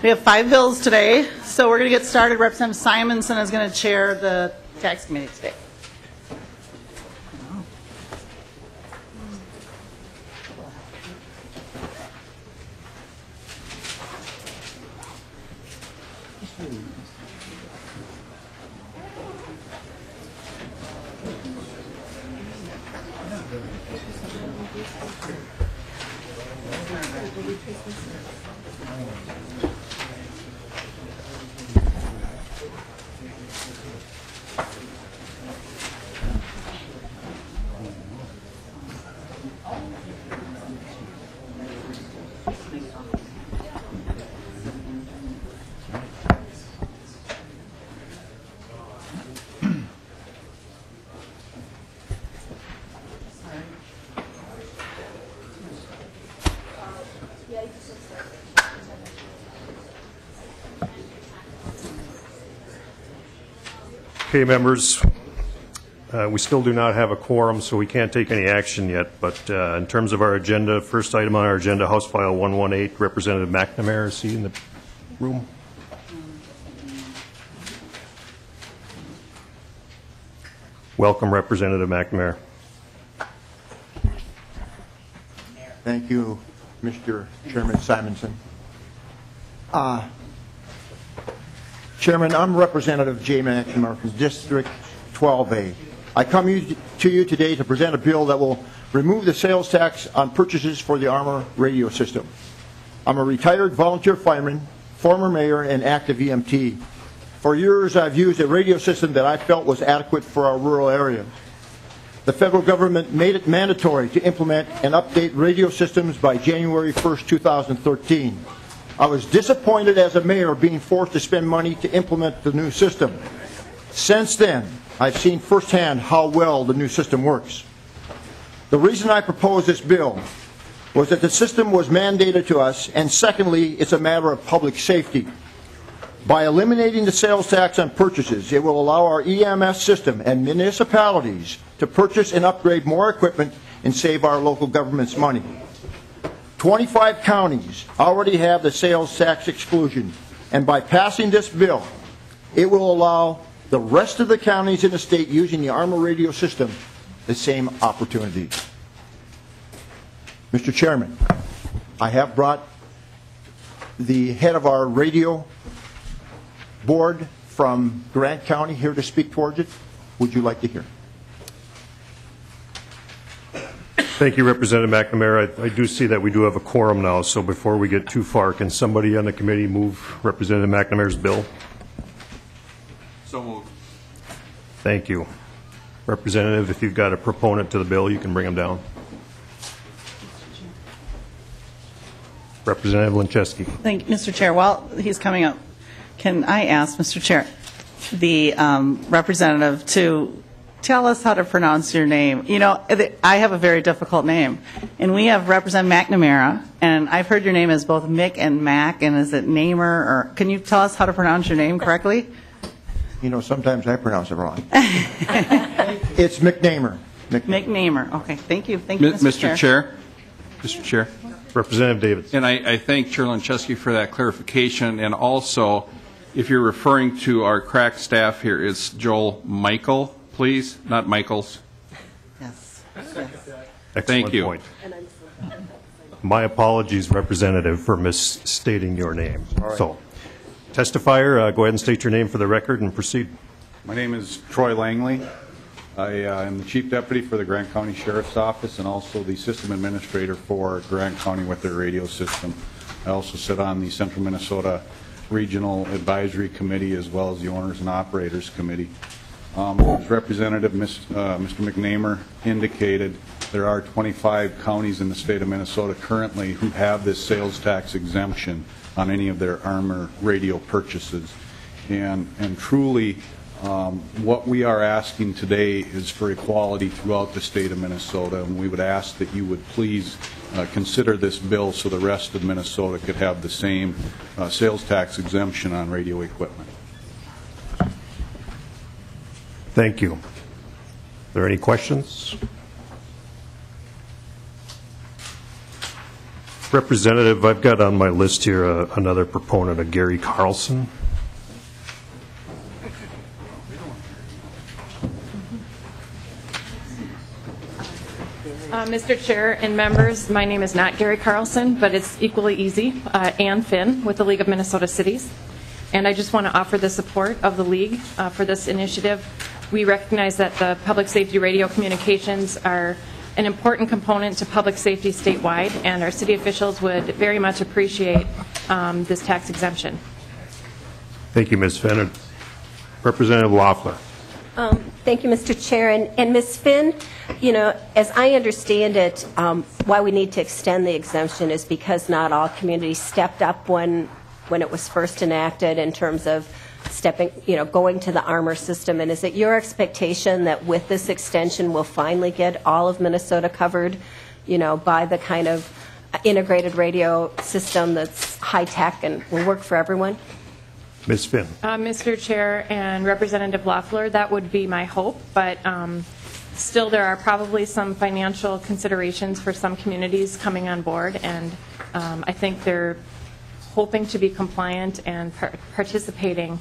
We have 5 bills today, so we're going to get started. Representative Simonson is going to chair the tax committee today. Okay, members, we still do not have a quorum, so we can't take any action yet. But in terms of our agenda, first item on our agenda, House File 118, Representative McNamar, is he in the room? Welcome, Representative McNamar. Thank you, Mr. Chairman Simonson. Chairman, I'm Representative J. McNamar from District 12A. I come to you today to present a bill that will remove the sales tax on purchases for the Armor radio system. I'm a retired volunteer fireman, former mayor, and active EMT. For years, I've used a radio system that I felt was adequate for our rural areas. The federal government made it mandatory to implement and update radio systems by January 1st, 2013. I was disappointed as a mayor being forced to spend money to implement the new system. Since then, I've seen firsthand how well the new system works. The reason I proposed this bill was that the system was mandated to us, and secondly, it's a matter of public safety. By eliminating the sales tax on purchases, it will allow our EMS system and municipalities to purchase and upgrade more equipment and save our local governments money. 25 counties already have the sales tax exclusion, and by passing this bill, it will allow the rest of the counties in the state using the Armor radio system the same opportunities. Mr. Chairman, I have brought the head of our radio board from Grant County here to speak towards it. Would you like to hear? Thank you, Representative McNamara. I do see that we do have a quorum now, so before we get too far, can somebody on the committee move Representative McNamara's bill? So moved. Thank you. Representative, if you've got a proponent to the bill, you can bring him down. Representative Lincheski. Thank you, Mr. Chair. While he's coming up, can I ask, Mr. Chair, the representative to tell us how to pronounce your name? You know, I have a very difficult name, and we have Representative McNamara, and I've heard your name as both Mick and Mac, and is it Namer, or can you tell us how to pronounce your name correctly? You know, sometimes I pronounce it wrong. It's McNamar. McNamar. Okay, thank you. Thank you, Mr. Chair. Mr. Chair. Representative Davis. And I thank Chair Lincheski for that clarification, and also, if you're referring to our crack staff here, it's Joel Michael, please, not Michaels. Yes. Excellent Thank you. Point. My apologies, Representative, for misstating your name. Right. So, testifier, go ahead and state your name for the record and proceed. My name is Troy Langley. I am the Chief Deputy for the Grant County Sheriff's Office and also the System Administrator for Grant County with their radio system. I also sit on the Central Minnesota Regional Advisory Committee as well as the Owners and Operators Committee. As Representative Mr. McNamar indicated, there are 25 counties in the state of Minnesota currently who have this sales tax exemption on any of their Armor radio purchases. And truly, what we are asking today is for equality throughout the state of Minnesota, and we would ask that you would please consider this bill so the rest of Minnesota could have the same sales tax exemption on radio equipment. Thank you. Are there any questions? Representative, I've got on my list here another proponent, a Gary Carlson. Mr. Chair and members, my name is not Gary Carlson, but it's equally easy. Ann Finn with the League of Minnesota Cities. And I just want to offer the support of the League for this initiative. We recognize that the public safety radio communications are an important component to public safety statewide, and our city officials would very much appreciate this tax exemption. Thank you, Ms. Finn. Representative Loeffler. Thank you, Mr. Chair. And Ms. Finn, you know, as I understand it, why we need to extend the exemption is because not all communities stepped up when it was first enacted in terms of going to the armor system. And is it your expectation that with this extension we'll finally get all of Minnesota covered, by the kind of integrated radio system that's high tech and will work for everyone? Ms. Finn. Mr. Chair and Representative Loeffler, that would be my hope, but still there are probably some financial considerations for some communities coming on board, and I think they're hoping to be compliant and participating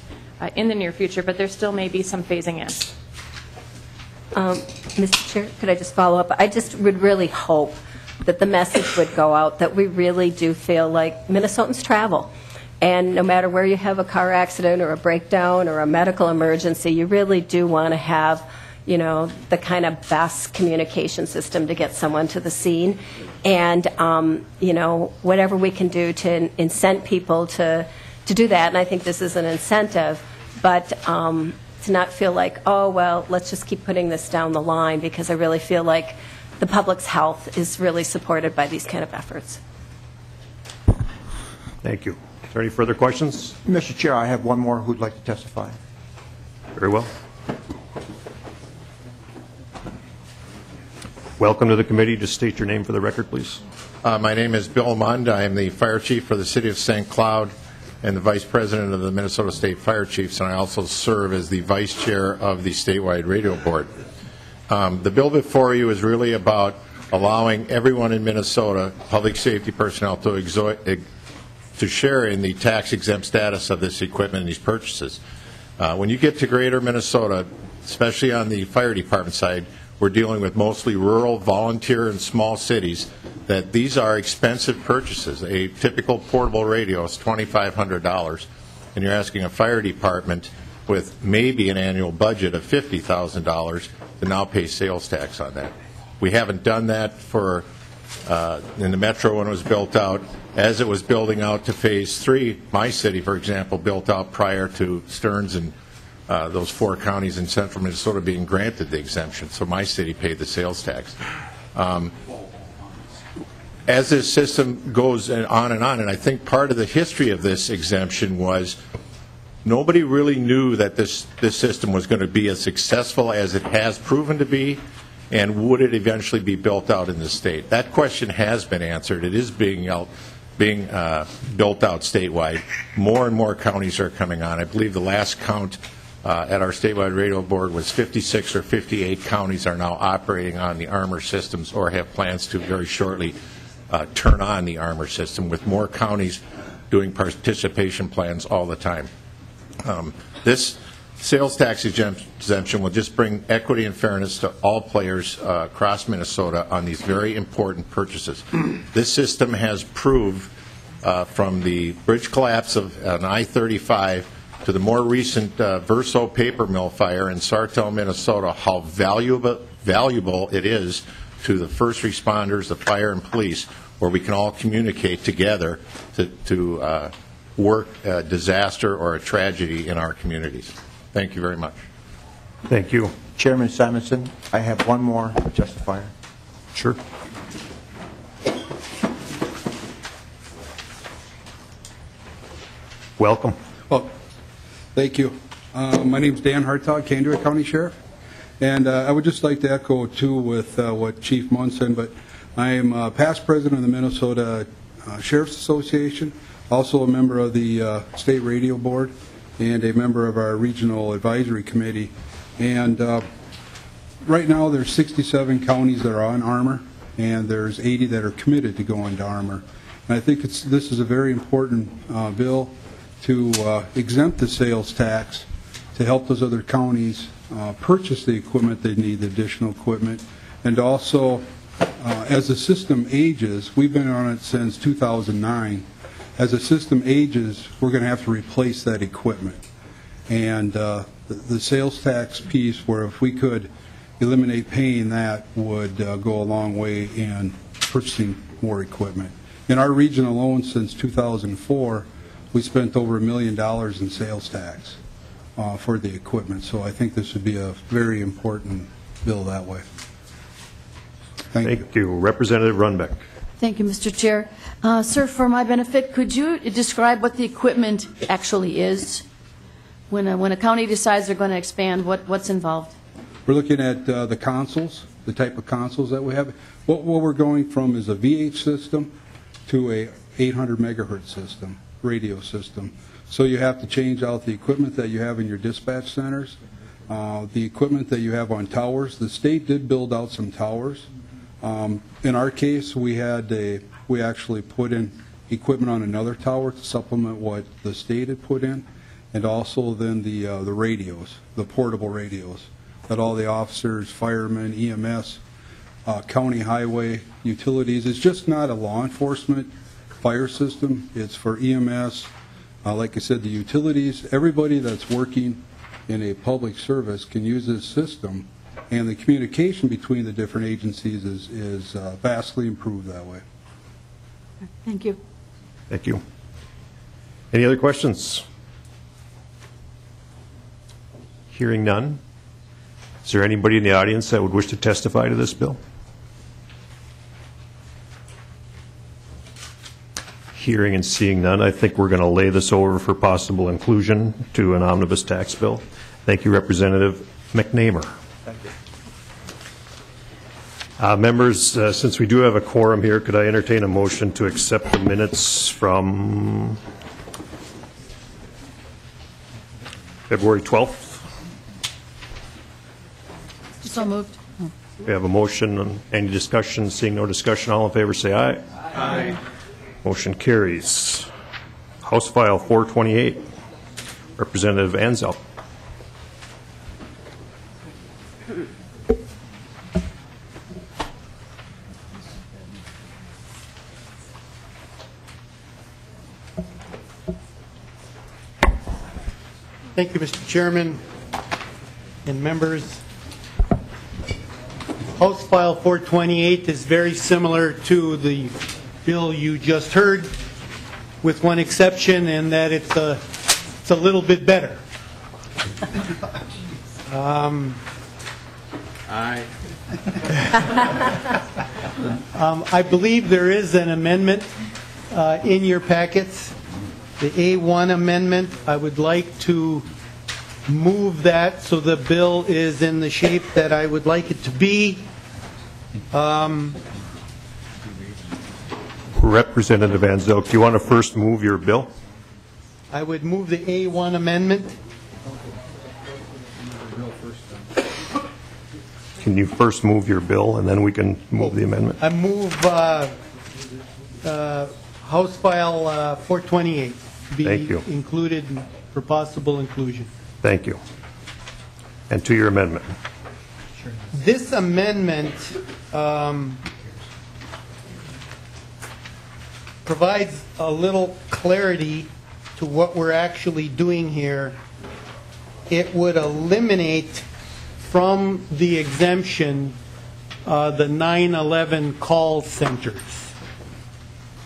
in the near future, but there still may be some phasing in. Mr. Chair, could I just follow up? I just would really hope that the message would go out that we really do feel like Minnesotans travel. And no matter where you have a car accident or a breakdown or a medical emergency, you really do want to have, the kind of best communication system to get someone to the scene. And, whatever we can do to incent people to do that, and I think this is an incentive, but to not feel like, oh, well, let's just keep putting this down the line, because I really feel like the public's health is really supported by these kind of efforts. Thank you. Is there any further questions? Mr. Chair, I have one more who'd like to testify. Very well. Welcome to the committee. Just state your name for the record, please. My name is Bill Mund. I am the fire chief for the city of St. Cloud and the vice president of the Minnesota State Fire Chiefs, and I also serve as the vice chair of the statewide radio board. The bill before you is really about allowing everyone in Minnesota, public safety personnel, to share in the tax-exempt status of this equipment and these purchases. When you get to greater Minnesota, especially on the fire department side, we're dealing with mostly rural, volunteer, and small cities, that these are expensive purchases. A typical portable radio is $2,500, and you're asking a fire department with maybe an annual budget of $50,000 to now pay sales tax on that. We haven't done that for in the metro when it was built out. As it was building out to phase 3, my city, for example, built out prior to Stearns and those 4 counties in central Minnesota being granted the exemption, so my city paid the sales tax. As this system goes on, and I think part of the history of this exemption was nobody really knew that this system was going to be as successful as it has proven to be, and would it eventually be built out in the state. That question has been answered. It is being built out statewide. More and more counties are coming on. I believe the last count at our statewide radio board was 56 or 58 counties are now operating on the armor systems or have plans to very shortly turn on the armor system, with more counties doing participation plans all the time. This sales tax exemption will just bring equity and fairness to all players across Minnesota on these very important purchases. This system has proved from the bridge collapse of an I-35 to the more recent Verso paper mill fire in Sartell, Minnesota, how valuable it is to the first responders, the fire and police, where we can all communicate together to work a disaster or a tragedy in our communities. Thank you very much. Thank you. Chairman Simonson, I have one more testifier. Sure. Welcome. Well, thank you. My name is Dan Hartog, Candor County Sheriff, and I would just like to echo, too, with what Chief Munn said, but I am past president of the Minnesota Sheriff's Association, also a member of the State Radio Board, and a member of our Regional Advisory Committee. And right now there's 67 counties that are on armor, and there's 80 that are committed to go into armor. And I think this is a very important bill to exempt the sales tax to help those other counties purchase the equipment they need, the additional equipment, and also as the system ages, we've been on it since 2009. As the system ages, we're going to have to replace that equipment. And the sales tax piece, where if we could eliminate paying that, would go a long way in purchasing more equipment. In our region alone, since 2004, we spent over $1 million in sales tax for the equipment. So I think this would be a very important bill that way. Thank you. Representative Runbeck. Thank you, Mr. Chair. Sir, for my benefit, could you describe what the equipment actually is? When a county decides they're going to expand, what's involved? We're looking at the consoles, the type of consoles that we have. What we're going from is a VH system to a 800 megahertz system, radio system. So you have to change out the equipment that you have in your dispatch centers, the equipment that you have on towers. The state did build out some towers. In our case, we actually put in equipment on another tower to supplement what the state had put in, and also then the radios, the portable radios, that all the officers, firemen, EMS, county highway, utilities. It's just not a law enforcement fire system. It's for EMS, like I said, the utilities. Everybody that's working in a public service can use this system, and the communication between the different agencies is vastly improved that way. Thank you. Thank you. Any other questions? Hearing none. Is there anybody in the audience that would wish to testify to this bill? Hearing and seeing none, I think we're going to lay this over for possible inclusion to an omnibus tax bill. Thank you, Representative McNamar. Thank you. Members, since we do have a quorum here, could I entertain a motion to accept the minutes from February 12th? So moved. We have a motion. Any discussion? Seeing no discussion, all in favor say aye. Aye. Motion carries. House File 428, Representative Anzelc. Thank you, Mr. Chairman and members. House File 428 is very similar to the bill you just heard, with one exception, and that it's a little bit better. I believe there is an amendment in your packets, the A1 amendment. I would like to move that so the bill is in the shape that I would like it to be. Representative Anzelc, do you want to first move your bill? I would move the A1 amendment. Can you first move your bill and then we can move the amendment? I move House File 428 be Thank you. included for possible inclusion. Thank you. And to your amendment. This amendment provides a little clarity to what we're actually doing here. It would eliminate from the exemption the 911 call centers,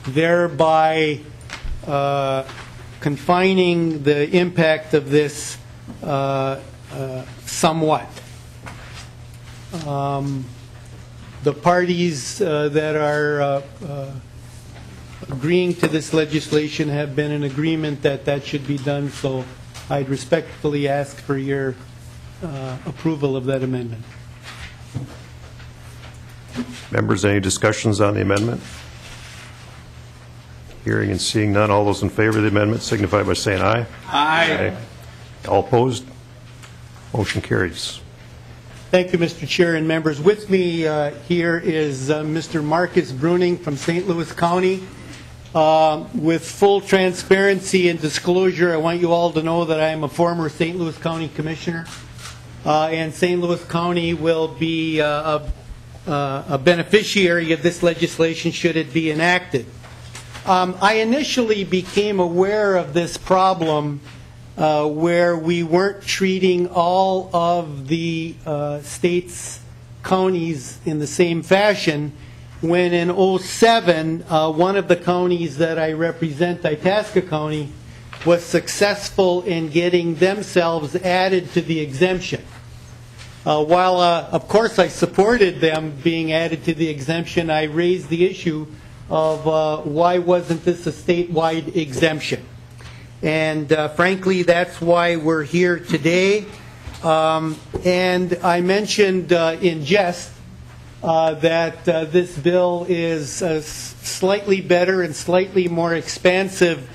thereby confining the impact of this somewhat. The parties that are agreeing to this legislation have been in agreement that that should be done, so I'd respectfully ask for your approval of that amendment. Members, any discussions on the amendment? Hearing and seeing none, all those in favor of the amendment signify by saying aye. Aye. All opposed? Motion carries. Thank you, Mr. Chair and members. With me here is Mr. Marcus Bruning from St. Louis County. With full transparency and disclosure, I want you all to know that I am a former St. Louis County Commissioner, and St. Louis County will be a beneficiary of this legislation should it be enacted. I initially became aware of this problem where we weren't treating all of the state's counties in the same fashion when in 2007, one of the counties that I represent, Itasca County, was successful in getting themselves added to the exemption. While, of course, I supported them being added to the exemption, I raised the issue of why wasn't this a statewide exemption. And frankly, that's why we're here today. And I mentioned in jest that this bill is slightly better and slightly more expansive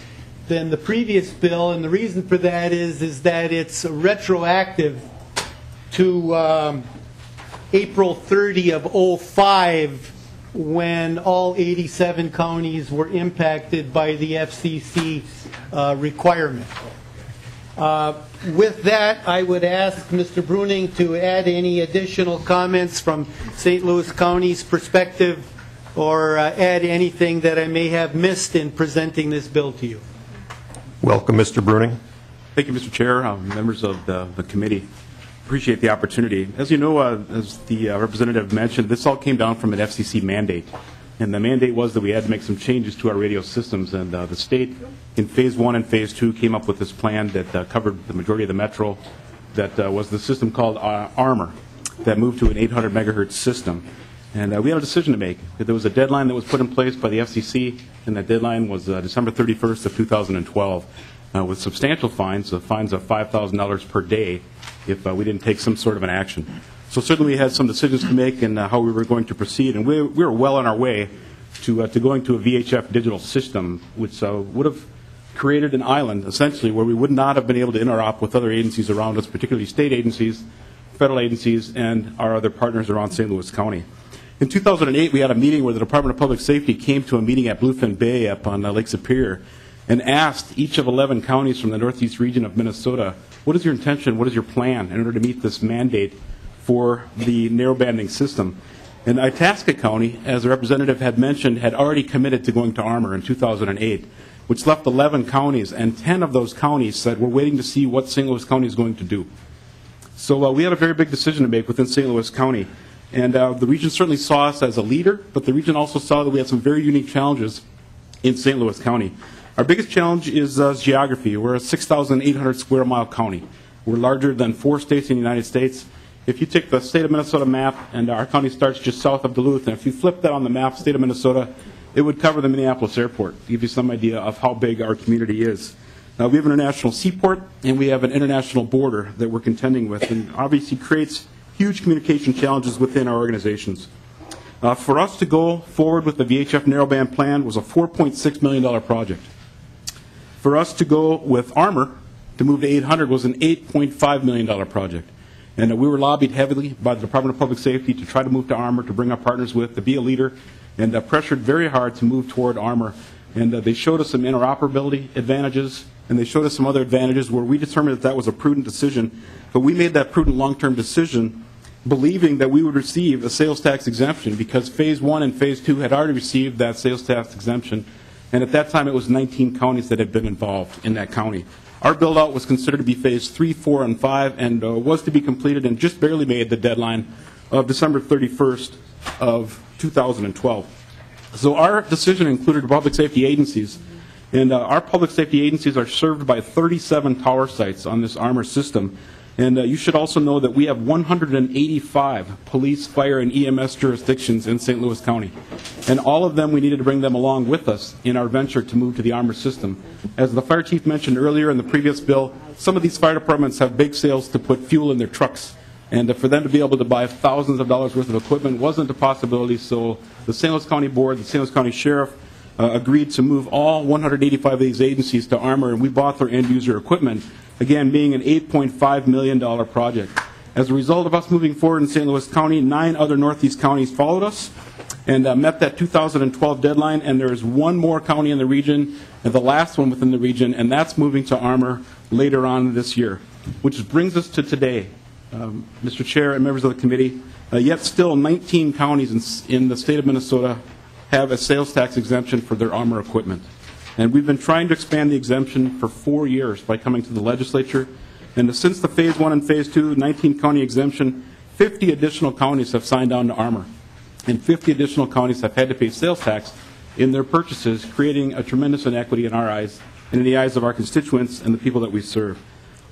than the previous bill, and the reason for that is that it's retroactive to April 30 of 2005, when all 87 counties were impacted by the FCC requirement. With that, I would ask Mr. Bruning to add any additional comments from St. Louis County's perspective, or add anything that I may have missed in presenting this bill to you. Welcome, Mr. Bruning. Thank you, Mr. Chair, members of the committee. Appreciate the opportunity. As you know, as the representative mentioned, this all came down from an FCC mandate. And the mandate was that we had to make some changes to our radio systems. And the state, in Phase 1 and Phase 2, came up with this plan that covered the majority of the metro, that was the system called Armor, that moved to an 800 megahertz system. And we had a decision to make. There was a deadline that was put in place by the FCC, and that deadline was December 31st of 2012, with substantial fines of $5,000 per day if we didn't take some sort of an action. So certainly we had some decisions to make in how we were going to proceed, and we were well on our way to going to a VHF digital system, which would have created an island, essentially, where we would not have been able to interop with other agencies around us, particularly state agencies, federal agencies, and our other partners around St. Louis County. In 2008, we had a meeting where the Department of Public Safety came to a meeting at Bluefin Bay up on Lake Superior and asked each of 11 counties from the northeast region of Minnesota, what is your intention, what is your plan in order to meet this mandate for the narrowbanding system? And Itasca County, as the representative had mentioned, had already committed to going to Armor in 2008, which left 11 counties, and 10 of those counties said, we're waiting to see what St. Louis County is going to do. So we had a very big decision to make within St. Louis County. And the region certainly saw us as a leader, but the region also saw that we had some very unique challenges in St. Louis County. Our biggest challenge is geography. We're a 6,800 square mile county. We're larger than 4 states in the United States. If you take the state of Minnesota map, and our county starts just south of Duluth, and if you flip that on the map, state of Minnesota, it would cover the Minneapolis airport, to give you some idea of how big our community is. Now, we have an international seaport, and we have an international border that we're contending with, and obviously creates huge communication challenges within our organizations. For us to go forward with the VHF narrowband plan was a $4.6 million project. For us to go with Armor to move to 800 was an $8.5 million project. And we were lobbied heavily by the Department of Public Safety to try to move to Armor, to bring our partners with, to be a leader, and pressured very hard to move toward Armor. And they showed us some interoperability advantages, and they showed us some other advantages where we determined that that was a prudent decision. But we made that prudent long-term decision believing that we would receive a sales tax exemption, because Phase 1 and Phase 2 had already received that sales tax exemption. And at that time, it was 19 counties that had been involved in that county. Our build-out was considered to be Phase 3, 4, and 5, and was to be completed and just barely made the deadline of December 31st of 2012. So our decision included public safety agencies, and our public safety agencies are served by 37 tower sites on this Armor system. And you should also know that we have 185 police, fire, and EMS jurisdictions in St. Louis County. And all of them, we needed to bring them along with us in our venture to move to the Armor system. As the fire chief mentioned earlier in the previous bill, some of these fire departments have big sales to put fuel in their trucks. And for them to be able to buy thousands of dollars worth of equipment wasn't a possibility. So the St. Louis County Board, the St. Louis County Sheriff, agreed to move all 185 of these agencies to Armor, and we bought their end-user equipment, again, being an $8.5 million project. As a result of us moving forward in St. Louis County, 9 other Northeast counties followed us and met that 2012 deadline, and there is one more county in the region, and the last one within the region, and that's moving to Armour later on this year, which brings us to today. Mr. Chair and members of the committee, yet still 19 counties in the state of Minnesota have a sales tax exemption for their Armour equipment. And we've been trying to expand the exemption for 4 years by coming to the legislature. And since the Phase 1 and Phase 2 19-county exemption, 50 additional counties have signed on to Armour. And 50 additional counties have had to pay sales tax in their purchases, creating a tremendous inequity in our eyes and in the eyes of our constituents and the people that we serve.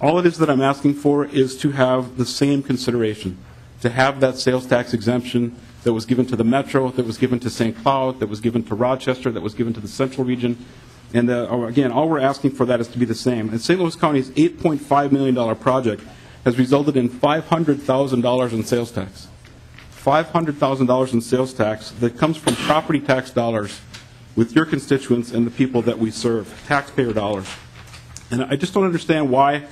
All it is that I'm asking for is to have the same consideration, to have that sales tax exemption that was given to the Metro, that was given to St. Cloud, that was given to Rochester, that was given to the Central Region. And again, all we're asking for that is to be the same. And St. Louis County's $8.5 million project has resulted in $500,000 in sales tax. $500,000 in sales tax that comes from property tax dollars with your constituents and the people that we serve, taxpayer dollars. And I just don't understand why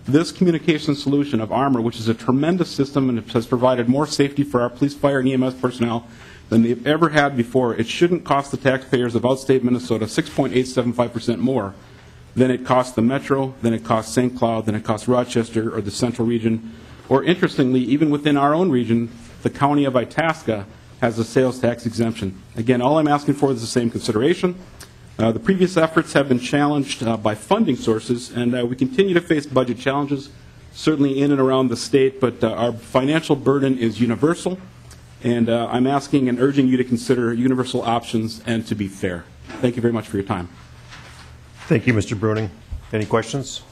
this communication solution of Armour, which is a tremendous system and has provided more safety for our police, fire, and EMS personnel than they've ever had before, it shouldn't cost the taxpayers of outstate Minnesota 6.875% more than it costs the Metro, than it costs St. Cloud, than it costs Rochester or the Central Region. Or interestingly, even within our own region, the county of Itasca has a sales tax exemption. Again, all I'm asking for is the same consideration. The previous efforts have been challenged by funding sources, and we continue to face budget challenges, certainly in and around the state, but our financial burden is universal, and I'm asking and urging you to consider universal options and to be fair. Thank you very much for your time. Thank you, Mr. Bruning. Any questions?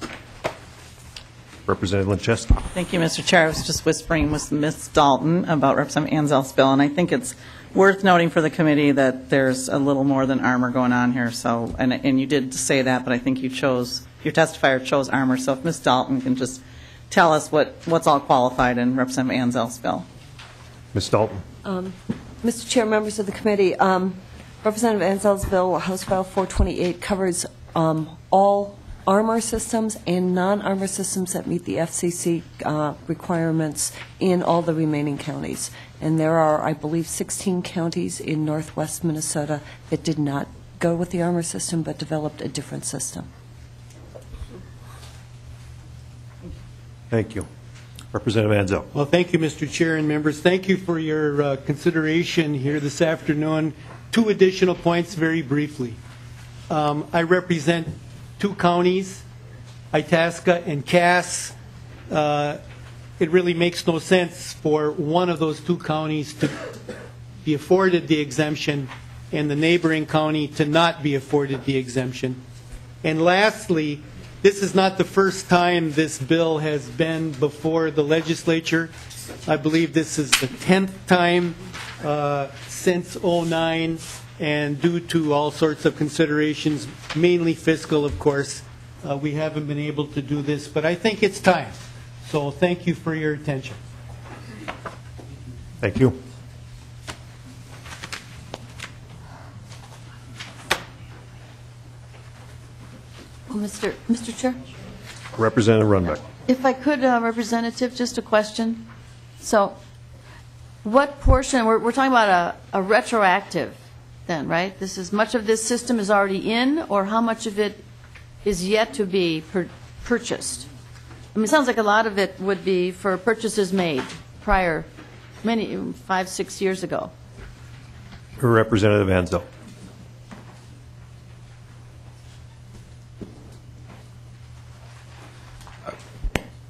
Representative Linchesky. Thank you, Mr. Chair. I was just whispering with Ms. Dalton about Representative Anzelc's bill, and I think it's worth noting for the committee that there's a little more than Armour going on here. So, and you did say that, but I think you chose, your testifier chose Armour. So if Ms. Dalton can just tell us what's all qualified in Representative Anzelc's bill. Ms. Dalton. Mr. Chair, members of the committee, Representative Anzelc's bill, House File 428, covers all Armour systems and non-Armour systems that meet the FCC requirements in all the remaining counties. And there are, I believe, 16 counties in northwest Minnesota that did not go with the Armour system but developed a different system. Thank you. Representative Anzelc. Well, thank you, Mr. Chair and members. Thank you for your consideration here this afternoon. 2 additional points very briefly. I represent 2 counties, Itasca and Cass. It really makes no sense for one of those 2 counties to be afforded the exemption and the neighboring county to not be afforded the exemption. And lastly, this is not the first time this bill has been before the legislature. I believe this is the 10th time since '09, and due to all sorts of considerations, mainly fiscal, of course, we haven't been able to do this, but I think it's time. So thank you for your attention. Thank you. Mr. Chair? Representative Runbeck. If I could, Representative, just a question. So what portion, we're talking about a retroactive then, right? This is, much of this system is already in, or how much of it is yet to be purchased? I mean, it sounds like a lot of it would be for purchases made prior, 5, 6 years ago. Representative Anzelc.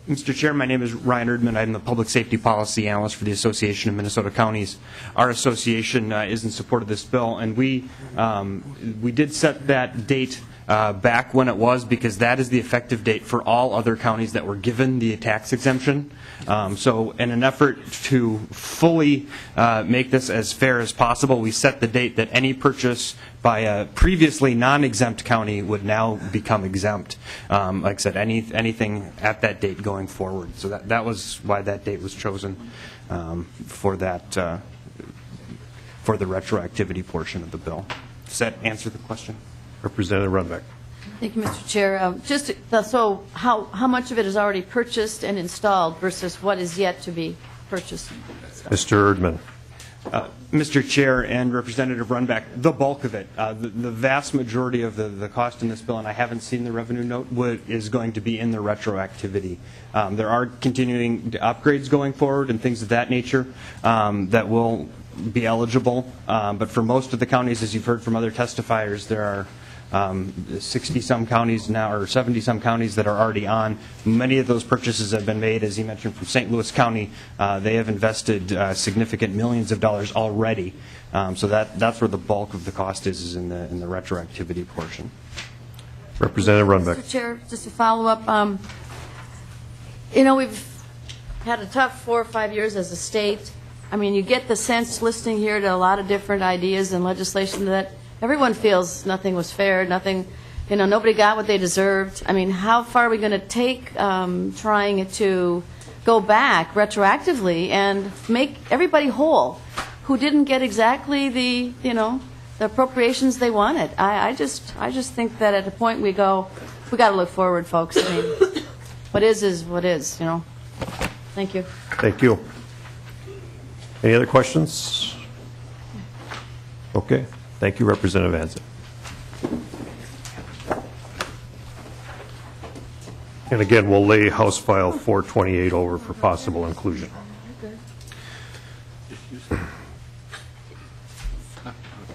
Mr. Chair, my name is Ryan Erdman. I'm the Public Safety Policy Analyst for the Association of Minnesota Counties. Our association is in support of this bill, and we did set that date back when it was, because that is the effective date for all other counties that were given the tax exemption. So in an effort to fully make this as fair as possible, we set the date that any purchase by a previously non-exempt county would now become exempt. Like I said, anything at that date going forward. So that was why that date was chosen for that for the retroactivity portion of the bill. Does that answer the question? Representative Runbeck. Thank you, Mr. Chair. So how much of it is already purchased and installed versus what is yet to be purchased? Mr. Erdman. Mr. Chair and Representative Runback, the bulk of it, the vast majority of the cost in this bill, and I haven't seen the revenue note, is going to be in the retroactivity. There are continuing upgrades going forward and things of that nature that will be eligible, but for most of the counties, as you've heard from other testifiers, there are 60-some counties now, or 70-some counties that are already on. Many of those purchases have been made, as you mentioned, from St. Louis County. They have invested significant millions of dollars already. So that's where the bulk of the cost is in the retroactivity portion. Representative Runbeck. Mr. Chair, just to follow up, we've had a tough 4 or 5 years as a state. I mean, you get the sense listening here to a lot of different ideas and legislation that everyone feels nothing was fair, nobody got what they deserved. I mean, how far are we going to take trying to go back retroactively and make everybody whole who didn't get exactly the appropriations they wanted? I just think that at a point we got to look forward, folks. I mean, what is what is, Thank you. Thank you. Any other questions? Okay. Thank you, Representative Anzelc. And again, we'll lay House File 428 over for possible inclusion.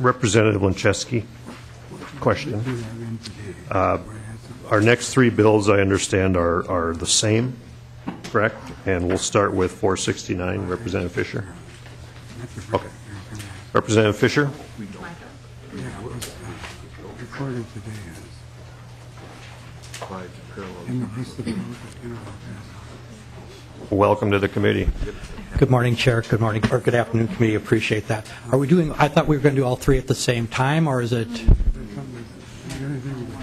Representative Lincheski, question. Our next 3 bills, I understand, are the same, correct? And we'll start with 469. Representative Fischer. Okay. Representative Fischer. Welcome to the committee. Good morning, Chair. Good morning, or good afternoon, committee. Appreciate that. Are we doing? I thought we were going to do all 3 at the same time, or is it?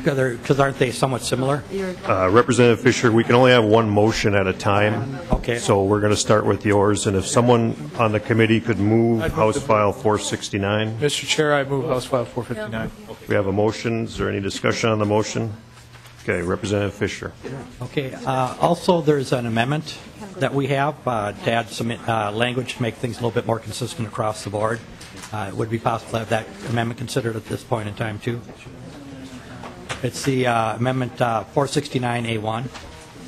Because aren't they somewhat similar? Representative Fischer, we can only have one motion at a time. Okay. So we're going to start with yours, and if someone on the committee could move House File 469. Mr. Chair, I move House File 459. We have a motion. Is there any discussion on the motion? Okay, Representative Fischer. Okay. Also, there's an amendment that we have to add some language to make things a little bit more consistent across the board. Would it be possible to have that amendment considered at this point in time, too? It's the amendment 469A1,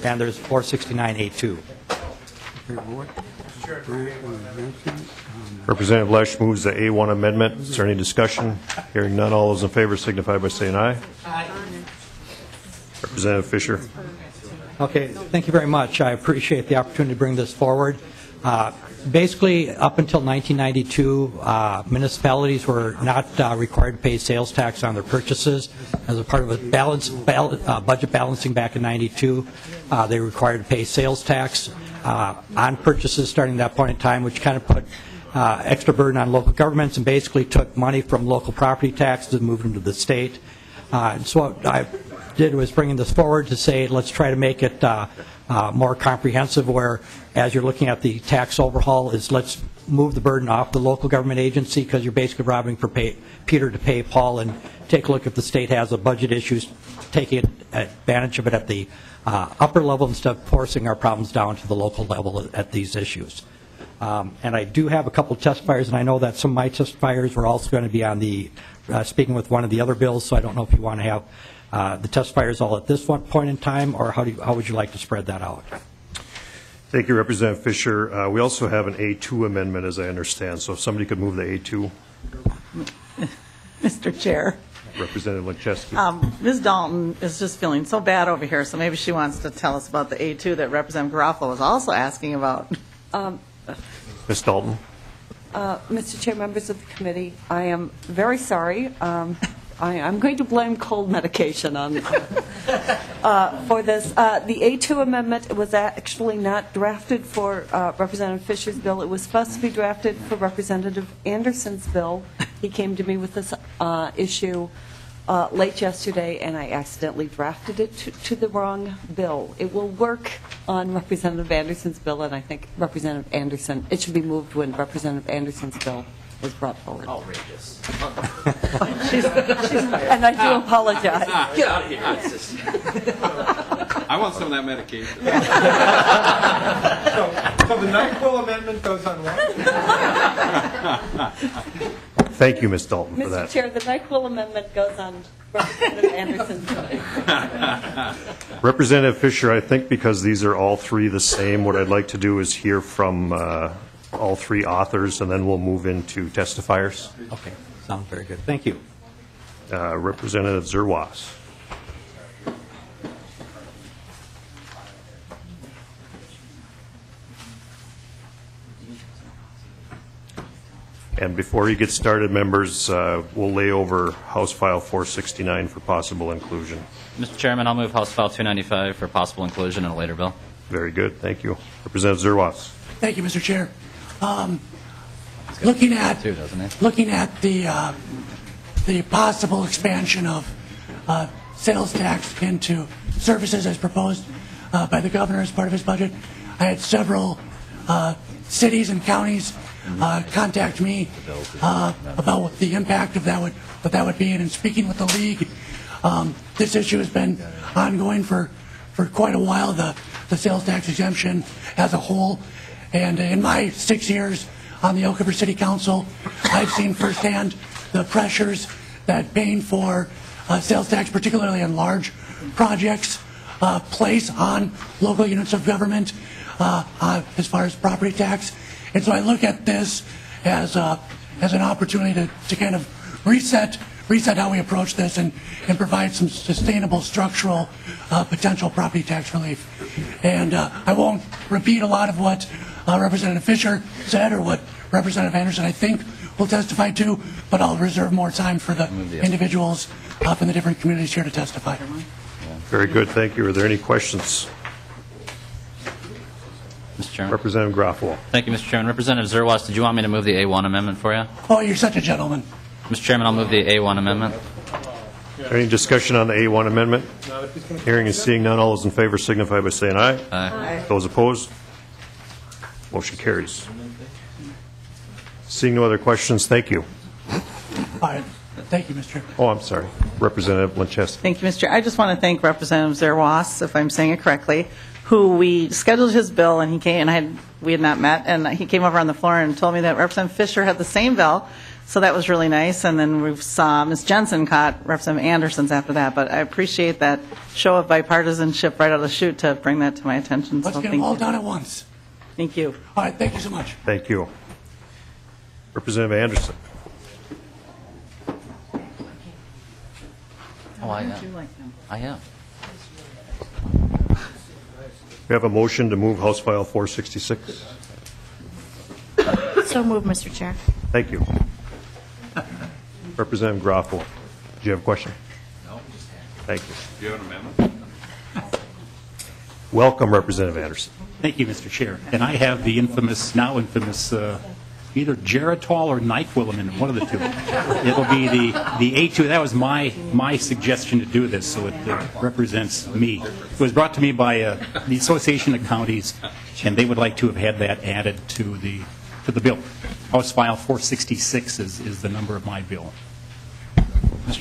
and there's 469A2. Representative Lesch moves the A1 amendment. Is there any discussion? Hearing none, all those in favor signify by saying aye. Aye. Representative Fischer. Okay, thank you very much. I appreciate the opportunity to bring this forward. Basically, up until 1992, municipalities were not required to pay sales tax on their purchases. As a part of a budget balancing back in 92, they were required to pay sales tax on purchases starting at that point in time, which kind of put extra burden on local governments and basically took money from local property taxes and moved them to the state. So what I did was bringing this forward to say, let's try to make it more comprehensive, where as you're looking at the tax overhaul is let's move the burden off the local government agency, because you're basically robbing for Peter to pay Paul, and take a look if the state has a budget issues, taking advantage of it at the upper level instead of forcing our problems down to the local level at these issues. And I do have a couple of testifiers, and I know that some of my testifiers were also going to be on the speaking with one of the other bills, so I don't know if you want to have the testifiers all at this point in time, or how would you like to spread that out? Thank you, Representative Fischer. We also have an A2 amendment, as I understand, so if somebody could move the A2. Mr. Chair. Representative Lincheski. Ms. Dalton is just feeling so bad over here, so maybe she wants to tell us about the A2 that Representative Garofalo was also asking about. Ms. Dalton. Mr. Chair, members of the committee, I am very sorry. I'm going to blame cold medication on for this. The A2 amendment was actually not drafted for Representative Fischer's bill. It was supposed to be drafted for Representative Anderson's bill. He came to me with this issue late yesterday, and I accidentally drafted it to the wrong bill. It will work on Representative Anderson's bill, and I think Representative Anderson, it should be moved when Representative Anderson's bill was brought forward. Outrageous. And I do apologize. Get out of here. I want some of that medication. So the NyQuil amendment goes on what? Thank you, Ms. Dalton, for Mr. that. Chair, the NyQuil amendment goes on Representative Anderson's bill. Representative Fischer, I think because these are all three the same, what I'd like to do is hear from all three authors, and then we'll move into testifiers. Okay, sounds very good. Thank you. Representative Zerwas. And before you get started, members, we'll lay over House File 469 for possible inclusion. Mr. Chairman, I'll move House File 295 for possible inclusion in a later bill. Very good. Thank you. Representative Zerwas. Thank you, Mr. Chair. Looking at the possible expansion of sales tax into services as proposed by the governor as part of his budget, I had several cities and counties contact me about what the impact of that would be. And in speaking with the league, this issue has been ongoing for quite a while. The sales tax exemption as a whole. And in my 6 years on the Elk River City Council, I've seen firsthand the pressures that paying for sales tax, particularly in large projects, place on local units of government as far as property tax. And so I look at this as an opportunity to kind of reset how we approach this and provide some sustainable structural potential property tax relief. And I won't repeat a lot of what Representative Fischer said or what Representative Anderson, I think, will testify to, but I'll reserve more time for the individuals from the different communities here to testify. Very good. Thank you. Are there any questions? Mr. Chairman. Representative Grafwald. Thank you, Mr. Chairman. Representative Zerwas, did you want me to move the A1 amendment for you? Oh, you're such a gentleman. Mr. Chairman, I'll move the A1 amendment. Any discussion on the A1 amendment? Hearing and seeing none, all those in favor signify by saying aye. Aye. Those opposed? Motion carries. Seeing no other questions, thank you. All right. Thank you, Mr. Oh, I'm sorry. Representative Lanchester. Thank you, Mr. Chair. I just want to thank Representative Zerwas, if I'm saying it correctly, who we scheduled his bill, and he came, and we had not met, and he came over on the floor and told me that Representative Fischer had the same bill, so that was really nice. And then we saw Ms. Jensen caught Representative Anderson's after that, but I appreciate that show of bipartisanship right out of the chute to bring that to my attention. Let's so get thank them all you. done at once. Thank you. All right. Thank you so much. Thank you. Representative Anderson. Oh, I am. I am. We have a motion to move House File 466. So moved, Mr. Chair. Thank you. Representative Grafwald, do you have a question? No. Thank you. Do you have an amendment? Welcome, Representative Anderson. Thank you, Mr. Chair. And I have the now infamous, either Geritol or NyQuil amendment, one of the two. It'll be the A2. That was my suggestion to do this, so it represents me. It was brought to me by the Association of Counties, and they would like to have had that added to the bill. House File 466 is the number of my bill.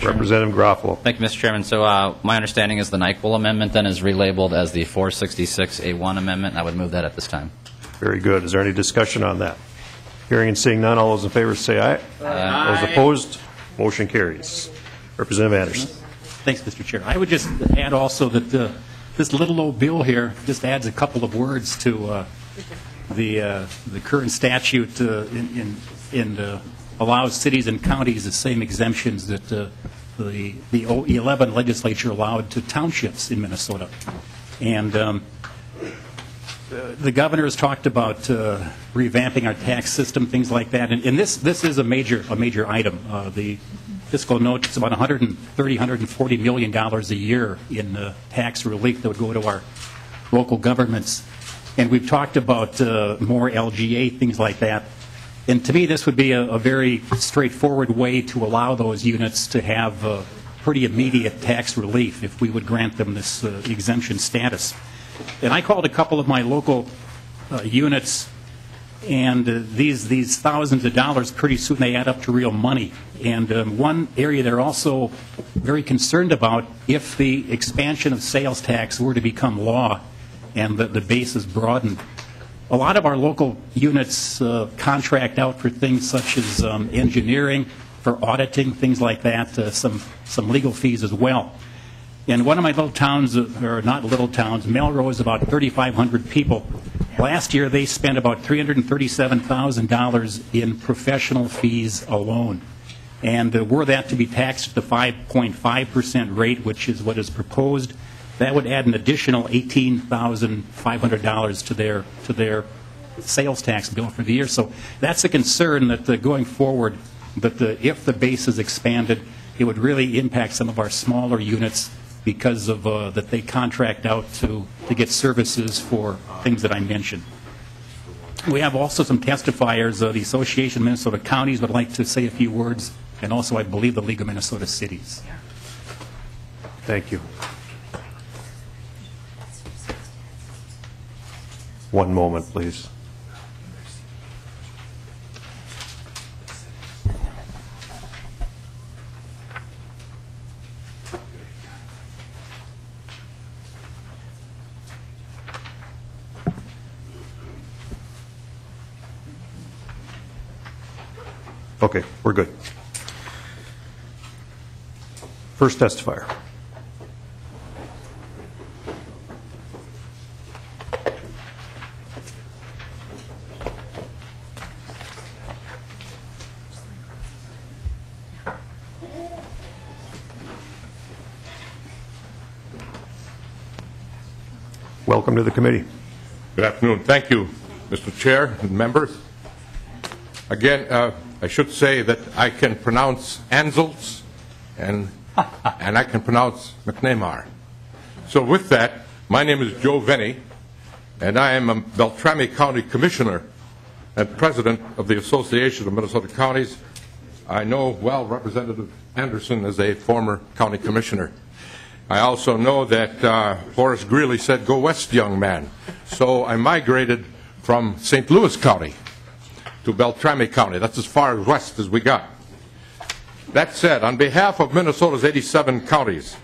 Representative Grafwald. Thank you, Mr. Chairman. So my understanding is the NyQuil amendment then is relabeled as the 466A1 amendment. I would move that at this time. Very good. Is there any discussion on that? Hearing and seeing none, all those in favor say aye. Aye. Those opposed, motion carries. Representative Anderson. Thanks, Mr. Chair. I would just add also that this little old bill here just adds a couple of words to the current statute and allows cities and counties the same exemptions that the 11 legislature allowed to townships in Minnesota. And the governor has talked about revamping our tax system, things like that. And this is a major item. The fiscal note is about $140 million a year in tax relief that would go to our local governments. And we've talked about more LGA, things like that. And to me, this would be a very straightforward way to allow those units to have pretty immediate tax relief if we would grant them this exemption status. And I called a couple of my local units And these thousands of dollars, pretty soon they add up to real money. And one area they're also very concerned about, if the expansion of sales tax were to become law and the base is broadened, a lot of our local units contract out for things such as engineering, for auditing, things like that, some legal fees as well. In one of my little towns, or not little towns, Melrose, about 3,500 people. Last year, they spent about $337,000 in professional fees alone. And were that to be taxed at the 5.5% rate, which is what is proposed, that would add an additional $18,500 to their sales tax bill for the year. So that's a concern that going forward, that if the base is expanded, it would really impact some of our smaller units, because of that they contract out to get services for things that I mentioned. We have also some testifiers. The Association of Minnesota Counties would like to say a few words, and also I believe the League of Minnesota Cities. Thank you. One moment, please. Okay, we're good. First testifier. Welcome to the committee. Good afternoon. Thank you, Mr. Chair and members. Again, I should say that I can pronounce Anzelc and I can pronounce McNamar. So with that, my name is Joe Venny, and I am a Beltrami County Commissioner and President of the Association of Minnesota Counties. I know well Representative Anderson as a former county commissioner. I also know that Horace Greeley said, "Go west, young man." So I migrated from St. Louis County to Beltrami County. That's as far west as we got. That said, on behalf of Minnesota's 87 counties,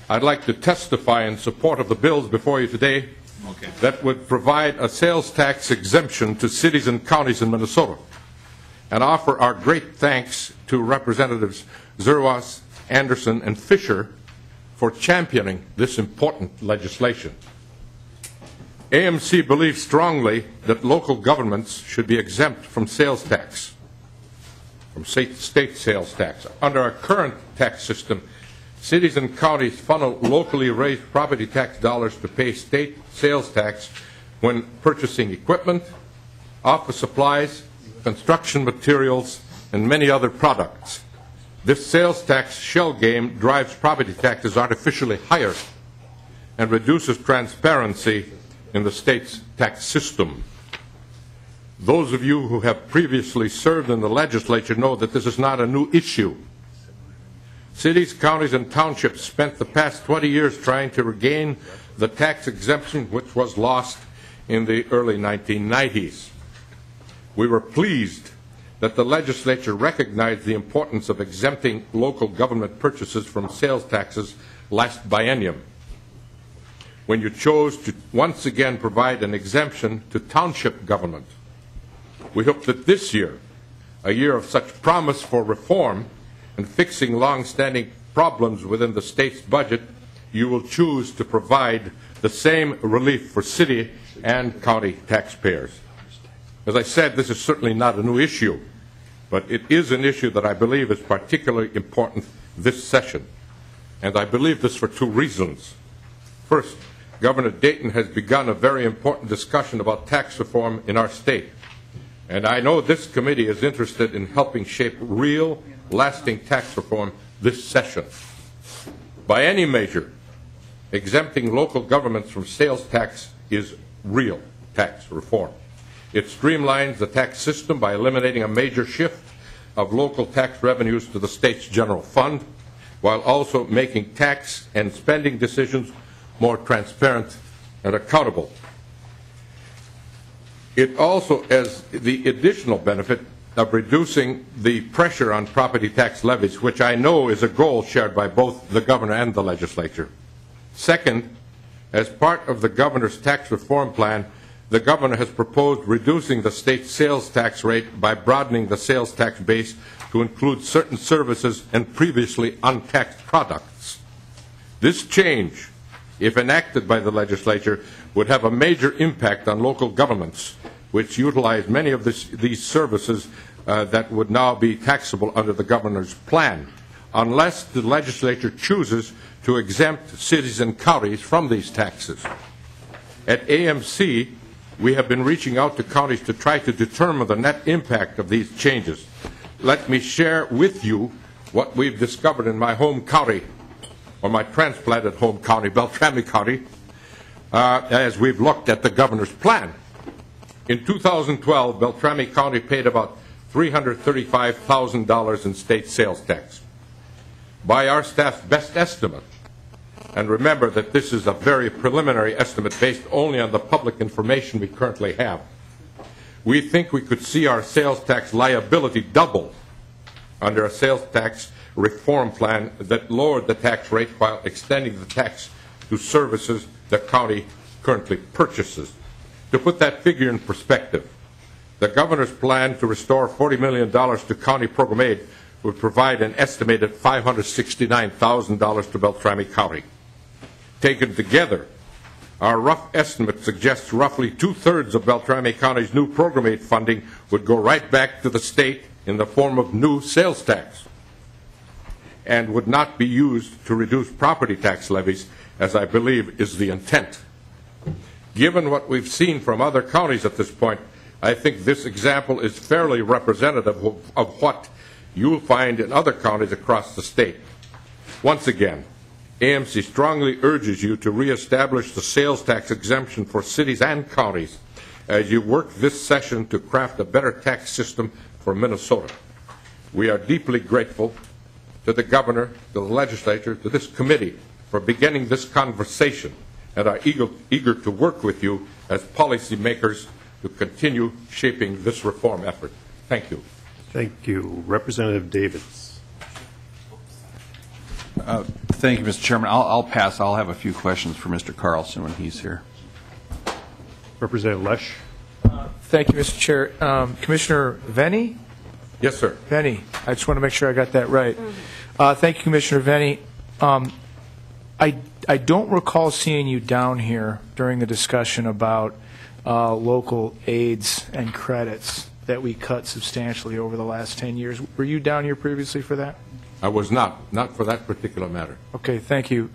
I'd like to testify in support of the bills before you today that would provide a sales tax exemption to cities and counties in Minnesota, and offer our great thanks to Representatives Zerwas, Anderson, and Fischer for championing this important legislation. AMC believes strongly that local governments should be exempt from sales tax, from state sales tax. Under our current tax system, cities and counties funnel locally raised property tax dollars to pay state sales tax when purchasing equipment, office supplies, construction materials, and many other products. This sales tax shell game drives property taxes artificially higher and reduces transparency in the state's tax system. Those of you who have previously served in the legislature know that this is not a new issue. Cities, counties, and townships spent the past 20 years trying to regain the tax exemption which was lost in the early 1990s. We were pleased that the legislature recognized the importance of exempting local government purchases from sales taxes last biennium, when you chose to once again provide an exemption to township government. We hope that this year, a year of such promise for reform and fixing long-standing problems within the state's budget, you will choose to provide the same relief for city and county taxpayers. As I said, this is certainly not a new issue, but it is an issue that I believe is particularly important this session. And I believe this for two reasons. First, Governor Dayton has begun a very important discussion about tax reform in our state. And I know this committee is interested in helping shape real, lasting tax reform this session. By any measure, exempting local governments from sales tax is real tax reform. It streamlines the tax system by eliminating a major shift of local tax revenues to the state's general fund, while also making tax and spending decisions more transparent and accountable. It also has the additional benefit of reducing the pressure on property tax levies, which I know is a goal shared by both the governor and the legislature. Second, as part of the governor's tax reform plan, the governor has proposed reducing the state sales tax rate by broadening the sales tax base to include certain services and previously untaxed products. This change, if enacted by the legislature, would have a major impact on local governments, which utilize many of these services that would now be taxable under the governor's plan, unless the legislature chooses to exempt cities and counties from these taxes. At AMC, we have been reaching out to counties to try to determine the net impact of these changes. Let me share with you what we've discovered in my home county, or my transplanted home county, Beltrami County, as we've looked at the governor's plan. In 2012, Beltrami County paid about $335,000 in state sales tax. By our staff's best estimate, and remember that this is a very preliminary estimate based only on the public information we currently have, we think we could see our sales tax liability double under a sales tax reform plan that lowered the tax rate while extending the tax to services the county currently purchases. To put that figure in perspective, the governor's plan to restore $40 million to county program aid would provide an estimated $569,000 to Beltrami County. Taken together, our rough estimate suggests roughly two-thirds of Beltrami County's new program aid funding would go right back to the state in the form of new sales tax and would not be used to reduce property tax levies, as I believe is the intent. Given what we've seen from other counties at this point, I think this example is fairly representative of what you'll find in other counties across the state. Once again, AMC strongly urges you to reestablish the sales tax exemption for cities and counties as you work this session to craft a better tax system for Minnesota. We are deeply grateful to the governor, to the legislature, to this committee for beginning this conversation, and are eager to work with you as policymakers to continue shaping this reform effort. Thank you. Thank you. Representative Davids. Thank you, Mr. Chairman. I'll pass. I'll have a few questions for Mr. Carlson when he's here. Representative Lesh. Thank you, Mr. Chair. Commissioner Venny? Yes, sir. Venny. I just want to make sure I got that right. Thank you, Commissioner Venny. I don't recall seeing you down here during the discussion about local aids and credits that we cut substantially over the last 10 years. Were you down here previously for that? I was not for that particular matter. Okay, thank you,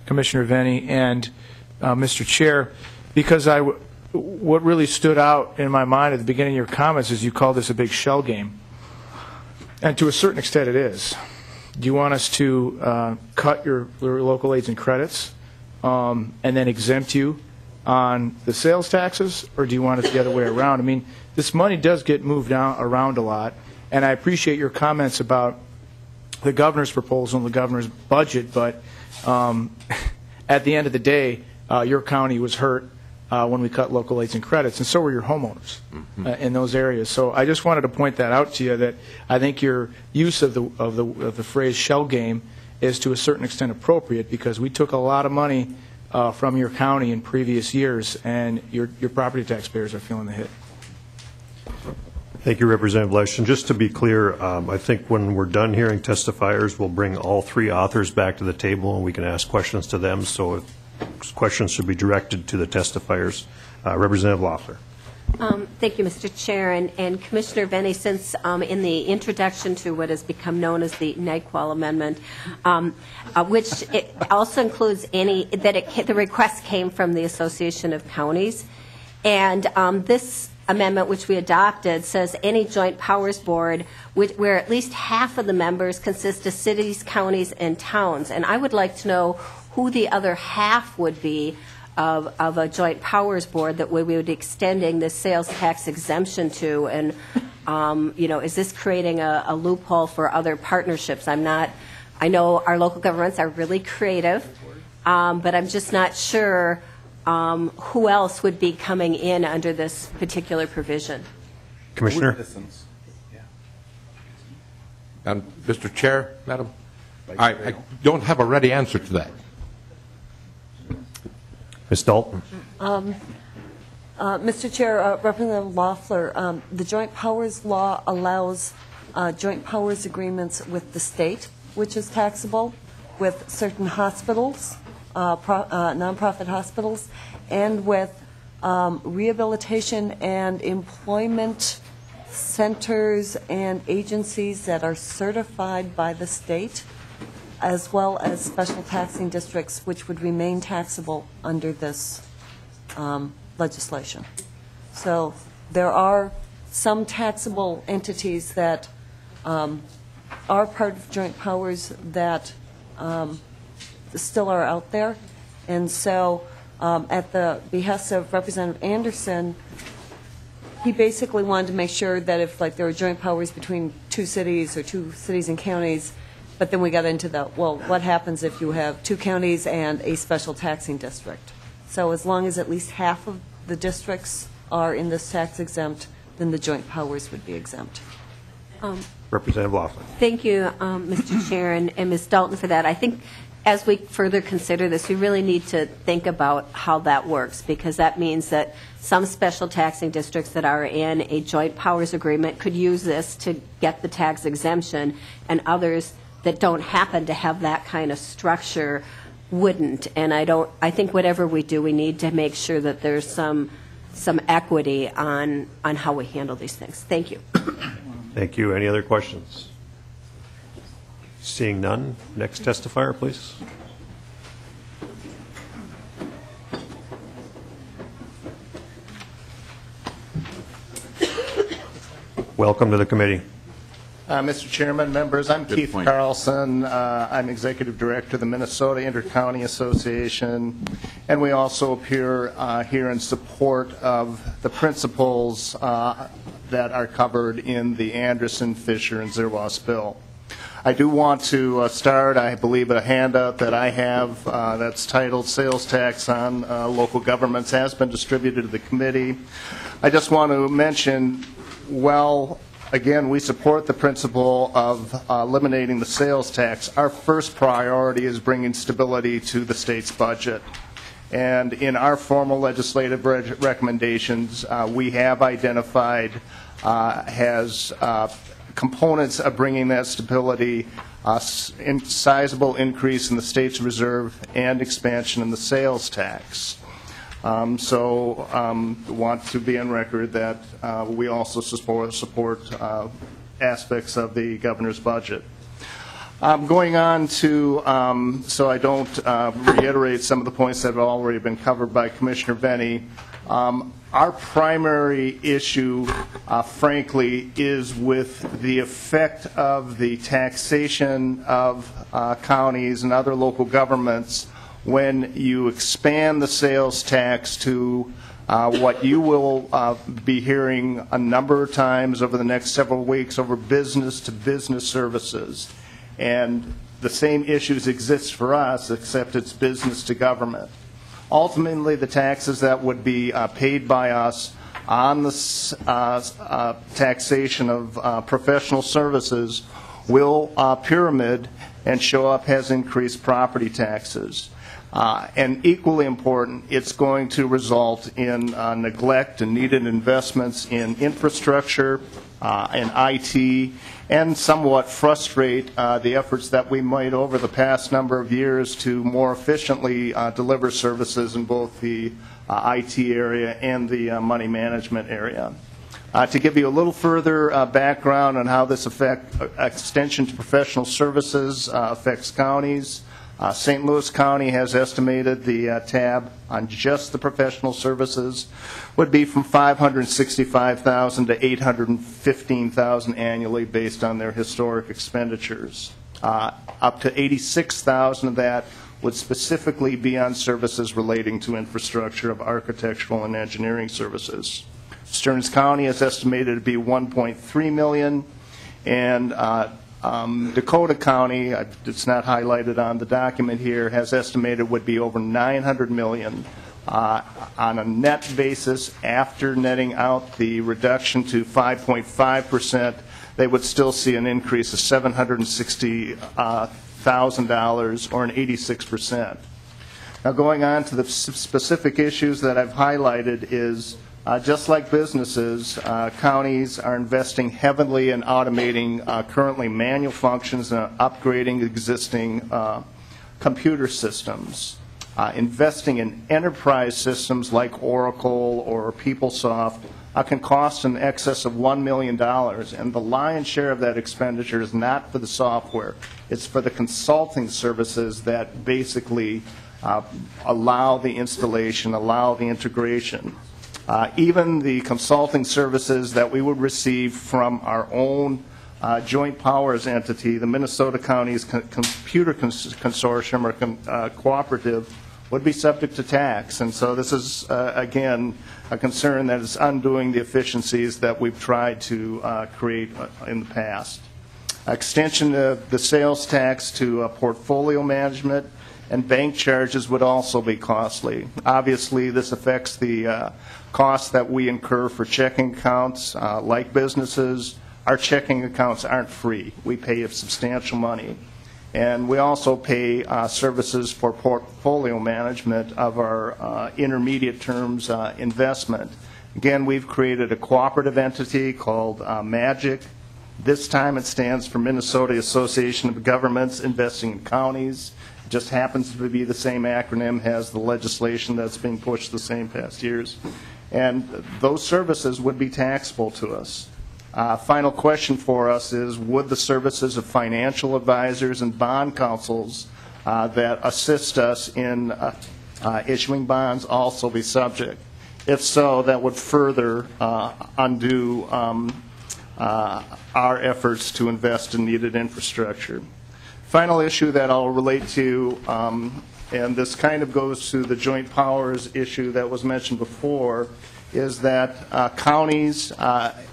Commissioner Venny. And Mr. Chair, because what really stood out in my mind at the beginning of your comments is you called this a big shell game. And to a certain extent it is. Do you want us to cut your local aids and credits and then exempt you on the sales taxes, or do you want it the other way around? I mean, this money does get moved around a lot, and I appreciate your comments about the governor's proposal and the governor's budget, but at the end of the day, your county was hurt when we cut local aids and credits, and so were your homeowners in those areas. So I just wanted to point that out to you, that I think your use of the phrase shell game is to a certain extent appropriate, because we took a lot of money from your county in previous years, and your property taxpayers are feeling the hit. Thank you, Representative Lesh. And just to be clear, I think when we're done hearing testifiers, we'll bring all three authors back to the table and we can ask questions to them. So questions should be directed to the testifiers. Representative Loeffler. Thank you, Mr. Chair. And Commissioner Venny, since in the introduction to what has become known as the NYQUL Amendment, which it also includes the request came from the Association of Counties, and this amendment which we adopted says any joint powers board where at least half of the members consist of cities, counties, and towns. And I would like to know who the other half would be of a joint powers board that we would be extending this sales tax exemption to, and is this creating a loophole for other partnerships? I know our local governments are really creative, but I'm just not sure who else would be coming in under this particular provision? Commissioner? And Mr. Chair, Madam, I don't have a ready answer to that. Ms. Dalton? Mr. Chair, Representative Loeffler, the Joint Powers Law allows joint powers agreements with the state, which is taxable, with certain hospitals, nonprofit hospitals, and with rehabilitation and employment centers and agencies that are certified by the state, as well as special taxing districts, which would remain taxable under this legislation. So there are some taxable entities that are part of joint powers that still are out there. And so at the behest of Representative Anderson, he basically wanted to make sure that if there were joint powers between two cities or two cities and counties, but then we got into what happens if you have two counties and a special taxing district? So as long as at least half of the districts are in this tax exempt, then the joint powers would be exempt. Representative Loeffler. Thank you, Mr. Chair, and Ms. Dalton for that. I think as we further consider this, we really need to think about how that works, because that means that some special taxing districts that are in a joint powers agreement could use this to get the tax exemption, and others that don't happen to have that kind of structure wouldn't. And I think whatever we do, we need to make sure that there's some equity on how we handle these things. Thank you. Thank you. Any other questions? Seeing none, next testifier, please. Welcome to the committee. Mr. Chairman, members, I'm Keith Carlson. I'm Executive Director of the Minnesota Intercounty Association, and we also appear here in support of the principles that are covered in the Anderson, Fischer, and Zerwas bill. I do want to start, I believe, a handout that I have that's titled Sales Tax on Local Governments has been distributed to the committee. I just want to mention, again, we support the principle of eliminating the sales tax. Our first priority is bringing stability to the state's budget. And in our formal legislative recommendations, we have identified components of bringing that stability, sizable increase in the state's reserve, and expansion in the sales tax. Want to be on record that we also support aspects of the governor's budget. Going on to, so I don't reiterate some of the points that have already been covered by Commissioner Benny, our primary issue, frankly, is with the effect of the taxation of counties and other local governments when you expand the sales tax to what you will be hearing a number of times over the next several weeks over business-to-business services. And the same issues exist for us, except it's business to government. Ultimately, the taxes that would be paid by us on the taxation of professional services will pyramid and show up as increased property taxes. And equally important, it's going to result in neglect and needed investments in infrastructure and IT, and somewhat frustrate the efforts that we made over the past number of years to more efficiently deliver services in both the IT area and the money management area. To give you a little further background on how this extension to professional services affects counties, St. Louis County has estimated the tab on just the professional services would be from $565,000 to $815,000 annually based on their historic expenditures. Up to $86,000 of that would specifically be on services relating to infrastructure of architectural and engineering services. Stearns County is estimated to be $1.3 million, and Dakota County, it's not highlighted on the document here, has estimated would be over $900 million, On a net basis, after netting out the reduction to 5.5%, they would still see an increase of $760,000 or an 86%. Now, going on to the specific issues that I've highlighted is, just like businesses, counties are investing heavily in automating currently manual functions and upgrading existing computer systems. Investing in enterprise systems like Oracle or PeopleSoft can cost in excess of $1 million, and the lion's share of that expenditure is not for the software. It's for the consulting services that basically allow the installation, allow the integration. Even the consulting services that we would receive from our own joint powers entity, the Minnesota Counties Computer Consortium or cooperative, would be subject to tax. And so this is, again, a concern that is undoing the efficiencies that we've tried to create in the past. Extension of the sales tax to portfolio management and bank charges would also be costly. Obviously, this affects the costs that we incur for checking accounts. Like businesses, our checking accounts aren't free. We pay substantial money. And we also pay services for portfolio management of our intermediate terms investment. Again, we've created a cooperative entity called MAGIC. This time it stands for Minnesota Association of Governments Investing in Counties. It just happens to be the same acronym, has the legislation that's being pushed the same past years. And those services would be taxable to us. Final question for us is, would the services of financial advisors and bond counsels that assist us in issuing bonds also be subject? If so, that would further undo our efforts to invest in needed infrastructure. Final issue that I'll relate to, and this kind of goes to the joint powers issue that was mentioned before, is that counties,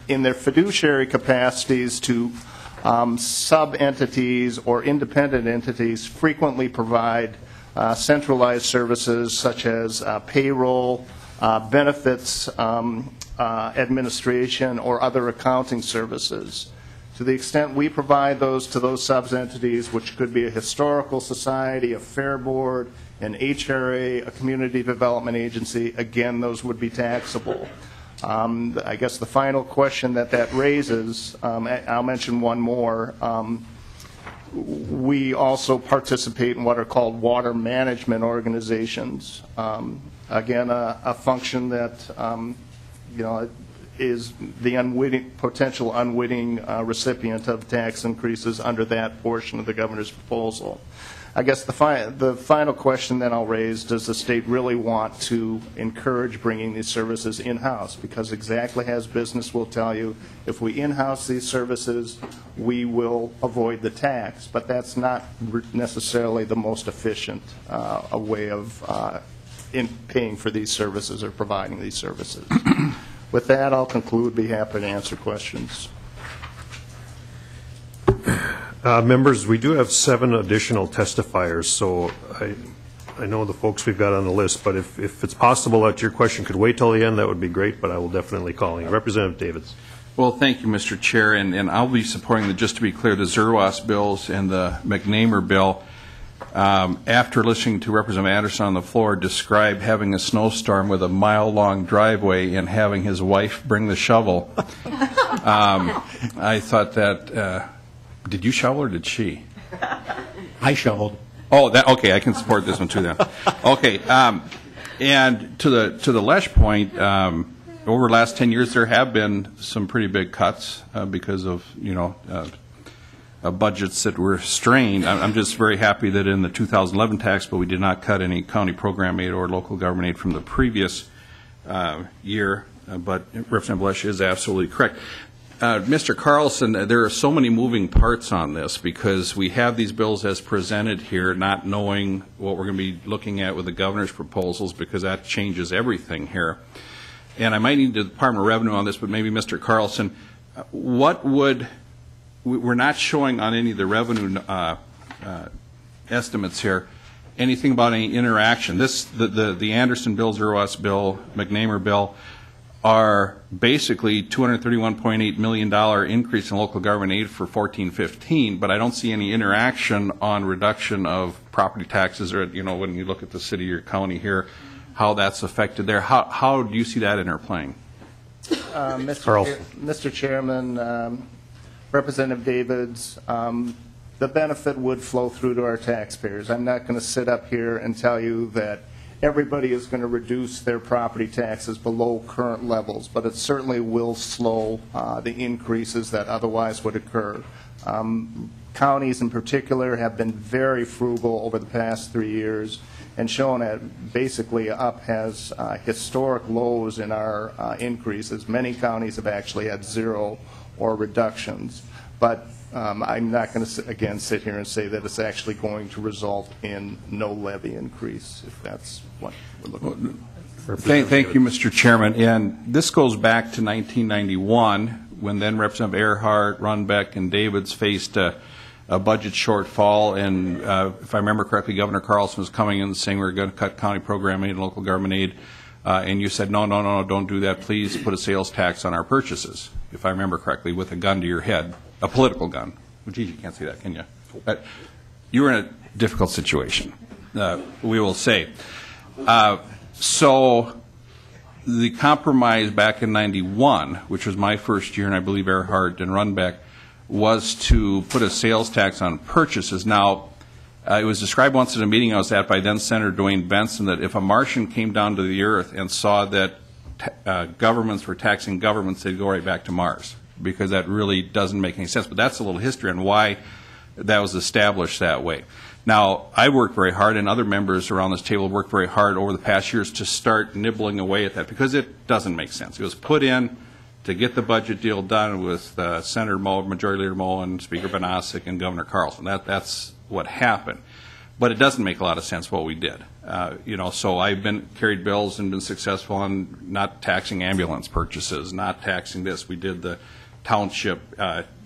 in their fiduciary capacities to sub-entities or independent entities, frequently provide centralized services such as payroll, benefits administration, or other accounting services. To the extent we provide those to those sub-entities, which could be a historical society, a fair board, an HRA, a community development agency, again, those would be taxable. I guess the final question that raises, I'll mention one more. We also participate in what are called water management organizations. Again, a function that is the potential unwitting recipient of tax increases under that portion of the governor's proposal. I guess the final question that I'll raise, does the state really want to encourage bringing these services in-house? Because exactly as business will tell you, if we in-house these services, we will avoid the tax. But that's not necessarily the most efficient way of in paying for these services or providing these services. With that, I'll conclude. Be happy to answer questions. Members, we do have 7 additional testifiers, so I know the folks we've got on the list, but if it's possible that your question could wait till the end, that would be great, but I will definitely call you. Representative Davids. Well, thank you, Mr. Chair, and I'll be supporting, just to be clear, the Zerwas bills and the McNamar bill. After listening to Representative Anderson on the floor describe having a snowstorm with a mile-long driveway and having his wife bring the shovel, I thought that... did you shovel or did she? I shoveled. Oh, okay. I can support this one too then. Okay, and to the Lesh point, over the last 10 years there have been some pretty big cuts because of budgets that were strained. I'm just very happy that in the 2011 tax bill we did not cut any county program aid or local government aid from the previous year. But Representative Lesh is absolutely correct. Mr. Carlson, there are so many moving parts on this because we have these bills as presented here, not knowing what we're going to be looking at with the governor's proposals, because that changes everything here. And I might need the Department of Revenue on this, but maybe Mr. Carlson, what would, we're not showing on any of the revenue estimates here anything about any interaction. The Anderson bill, Zerwas bill, McNamar bill are basically $231.8 million increase in local government aid for 14-15, but I don't see any interaction on reduction of property taxes or, when you look at the city or county here, how that's affected there. How do you see that interplaying? Mr. Chairman, Representative Davids, the benefit would flow through to our taxpayers. I'm not going to sit up here and tell you that everybody is going to reduce their property taxes below current levels, but it certainly will slow the increases that otherwise would occur. Counties in particular have been very frugal over the past 3 years and shown that basically up has historic lows in our increases. Many counties have actually had zero or reductions, but I'm not going to, again, sit here and say that it's actually going to result in no levy increase, if that's what we're looking for. Thank you, Mr. Chairman. And this goes back to 1991, when then Representative Earhart, Runbeck, and Davids faced a budget shortfall. And if I remember correctly, Governor Carlson was coming in and saying we're going to cut county program aid and local government aid. And you said, no, don't do that. Please put a sales tax on our purchases, if I remember correctly, with a gun to your head. A political gun. Well, geez, you can't say that, can you? You were in a difficult situation, we will say. So the compromise back in 91, which was my first year, and I believe Earhart and Runbeck, was to put a sales tax on purchases. Now, it was described once at a meeting I was at by then Senator Dwayne Benson that if a Martian came down to the earth and saw that governments were taxing governments, they'd go right back to Mars, because that really doesn't make any sense. But that's a little history on why that was established that way. Now, I worked very hard, and other members around this table worked very hard over the past years to start nibbling away at that, because it doesn't make sense. It was put in to get the budget deal done with Senator Moe, Majority Leader Moe, and Speaker Banasic, and Governor Carlson. That's what happened. But it doesn't make a lot of sense what we did. So I've carried bills and been successful on not taxing ambulance purchases, not taxing this. We did the township,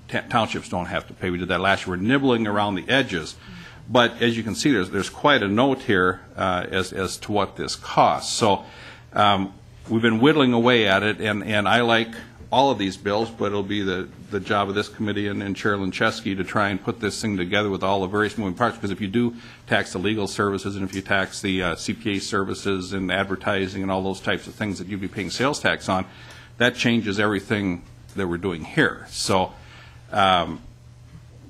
townships don't have to pay. We did that last year. We're nibbling around the edges. But as you can see, there's quite a note here as to what this costs. So we've been whittling away at it, and I like all of these bills, but it'll be the job of this committee and Chair Linchesky to try and put this thing together with all the various moving parts, because if you do tax the legal services and if you tax the CPA services and advertising and all those types of things that you'd be paying sales tax on, that changes everything that we're doing here. So I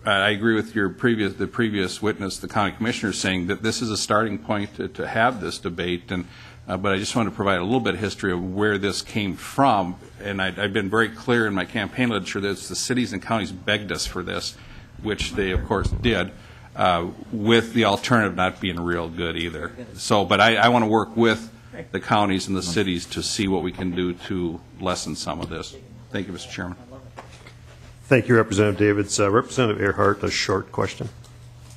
agree with the previous witness, the county commissioner, saying that this is a starting point to have this debate, and but I just want to provide a little bit of history of where this came from. And I've been very clear in my campaign literature that the cities and counties begged us for this, which they, of course, did, with the alternative not being real good either. So, but I want to work with the counties and the cities to see what we can do to lessen some of this. Thank you, Mr. Chairman. Thank you, Representative Davids. Representative Earhart, a short question.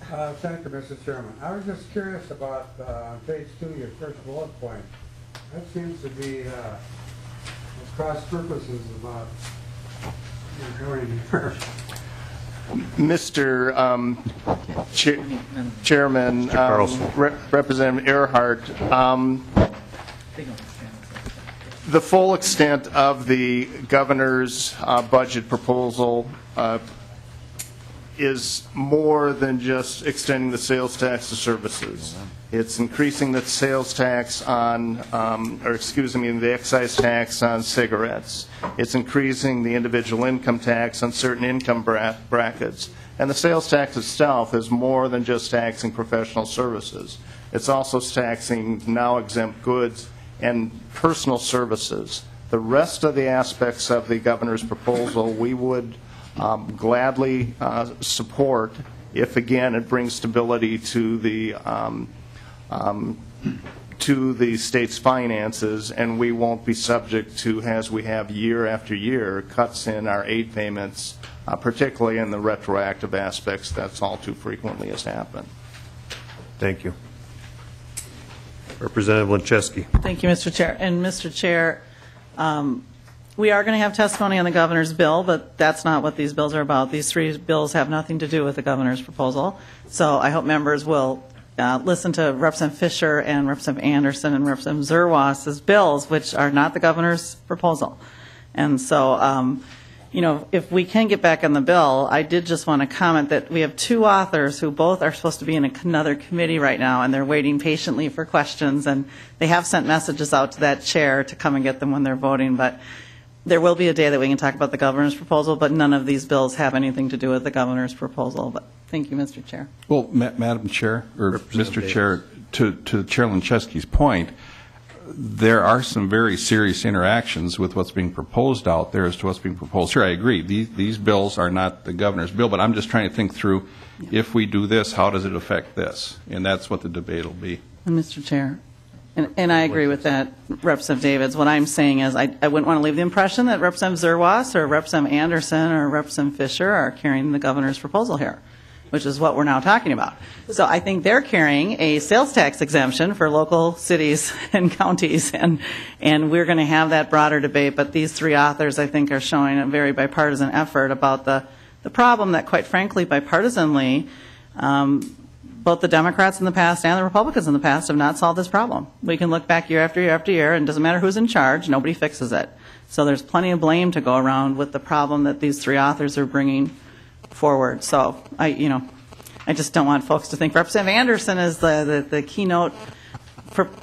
Thank you, Mr. Chairman. I was just curious about on page 2, your first bullet point. That seems to be cross purposes about doing here. Mr. Chairman, Representative Earhart, the full extent of the governor's budget proposal is more than just extending the sales tax to services. It's increasing the sales tax on, the excise tax on cigarettes. It's increasing the individual income tax on certain income brackets. And the sales tax itself is more than just taxing professional services. It's also taxing now exempt goods and personal services. The rest of the aspects of the governor's proposal we would gladly support if, again, it brings stability to the state's finances, and we won't be subject to, as we have year after year, cuts in our aid payments, particularly in the retroactive aspects. That's all too frequently has happened. Thank you. Representative Linchesky. Thank you, Mr. Chair. And Mr. Chair, we are going to have testimony on the governor's bill, but that's not what these bills are about. These three bills have nothing to do with the governor's proposal. So I hope members will listened to Representative Fischer and Representative Anderson and Representative Zerwas' bills, which are not the governor's proposal. And so, if we can get back on the bill, I did just want to comment that we have two authors who both are supposed to be in another committee right now, and they're waiting patiently for questions, and they have sent messages out to that chair to come and get them when they're voting. But there will be a day that we can talk about the governor's proposal, but none of these bills have anything to do with the governor's proposal. But thank you, Mr. Chair. Well, Madam Chair, or Mr. Chair, to Chair Lanczewski's point, there are some very serious interactions with what's being proposed out there as to what's being proposed here. I agree. These bills are not the governor's bill, but I'm just trying to think through, if we do this, how does it affect this? And that's what the debate will be. And Mr. Chair, and I agree with that, Representative Davids. What I'm saying is I wouldn't want to leave the impression that Representative Zerwas or Representative Anderson or Representative Fischer are carrying the governor's proposal here, which is what we're now talking about. So I think they're carrying a sales tax exemption for local cities and counties, and we're going to have that broader debate. But these three authors, I think, are showing a very bipartisan effort about the problem that, quite frankly, bipartisanly, both the Democrats in the past and the Republicans in the past have not solved this problem. We can look back year after year after year, and it doesn't matter who's in charge, nobody fixes it. So there's plenty of blame to go around with the problem that these three authors are bringing forward. So I just don't want folks to think Representative Anderson is the keynote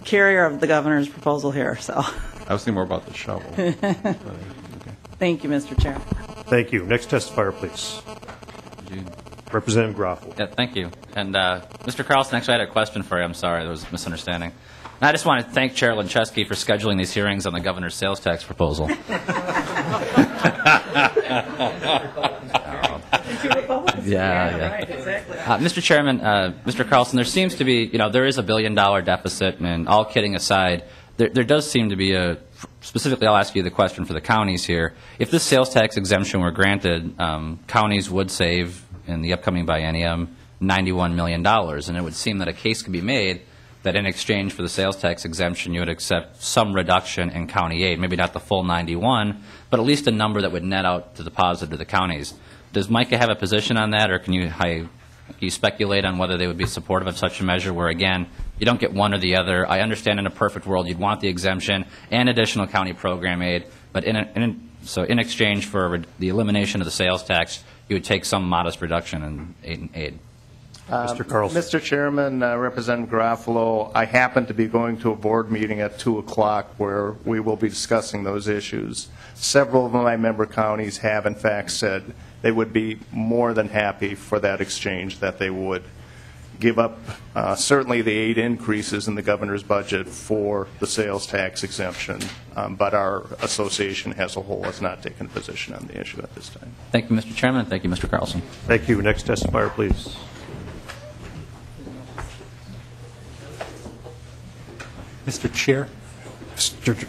carrier of the governor's proposal here. So I was thinking more about the shovel. Thank you, Mr. Chair. Thank you. Next testifier, please. Representative Groffel. Yeah, thank you. And Mr. Carlson, actually, I had a question for you. I'm sorry, there was a misunderstanding. And I just want to thank Chair Lanczewski for scheduling these hearings on the governor's sales tax proposal. Yeah. Right, exactly. Mr. Chairman, Mr. Carlson, there seems to be, there is $1 billion deficit, and all kidding aside, there does seem to be specifically I'll ask you the question for the counties here. If this sales tax exemption were granted, counties would save in the upcoming biennium $91 million, and it would seem that a case could be made that in exchange for the sales tax exemption, you would accept some reduction in county aid, maybe not the full 91, but at least a number that would net out to the positive to the counties. Does Micah have a position on that, or can you speculate on whether they would be supportive of such a measure where, again, you don't get one or the other? I understand in a perfect world you'd want the exemption and additional county program aid, but so in exchange for the elimination of the sales tax, you would take some modest reduction in aid. Mr. Carlson. Mr. Chairman, Representative Garofalo, I happen to be going to a board meeting at 2 o'clock where we will be discussing those issues. Several of my member counties have, in fact, said they would be more than happy for that exchange, that they would give up certainly the aid increases in the governor's budget for the sales tax exemption, but our association as a whole has not taken a position on the issue at this time. Thank you, Mr. Chairman. Thank you, Mr. Carlson. Thank you. Next testifier, please. Mr. Chair.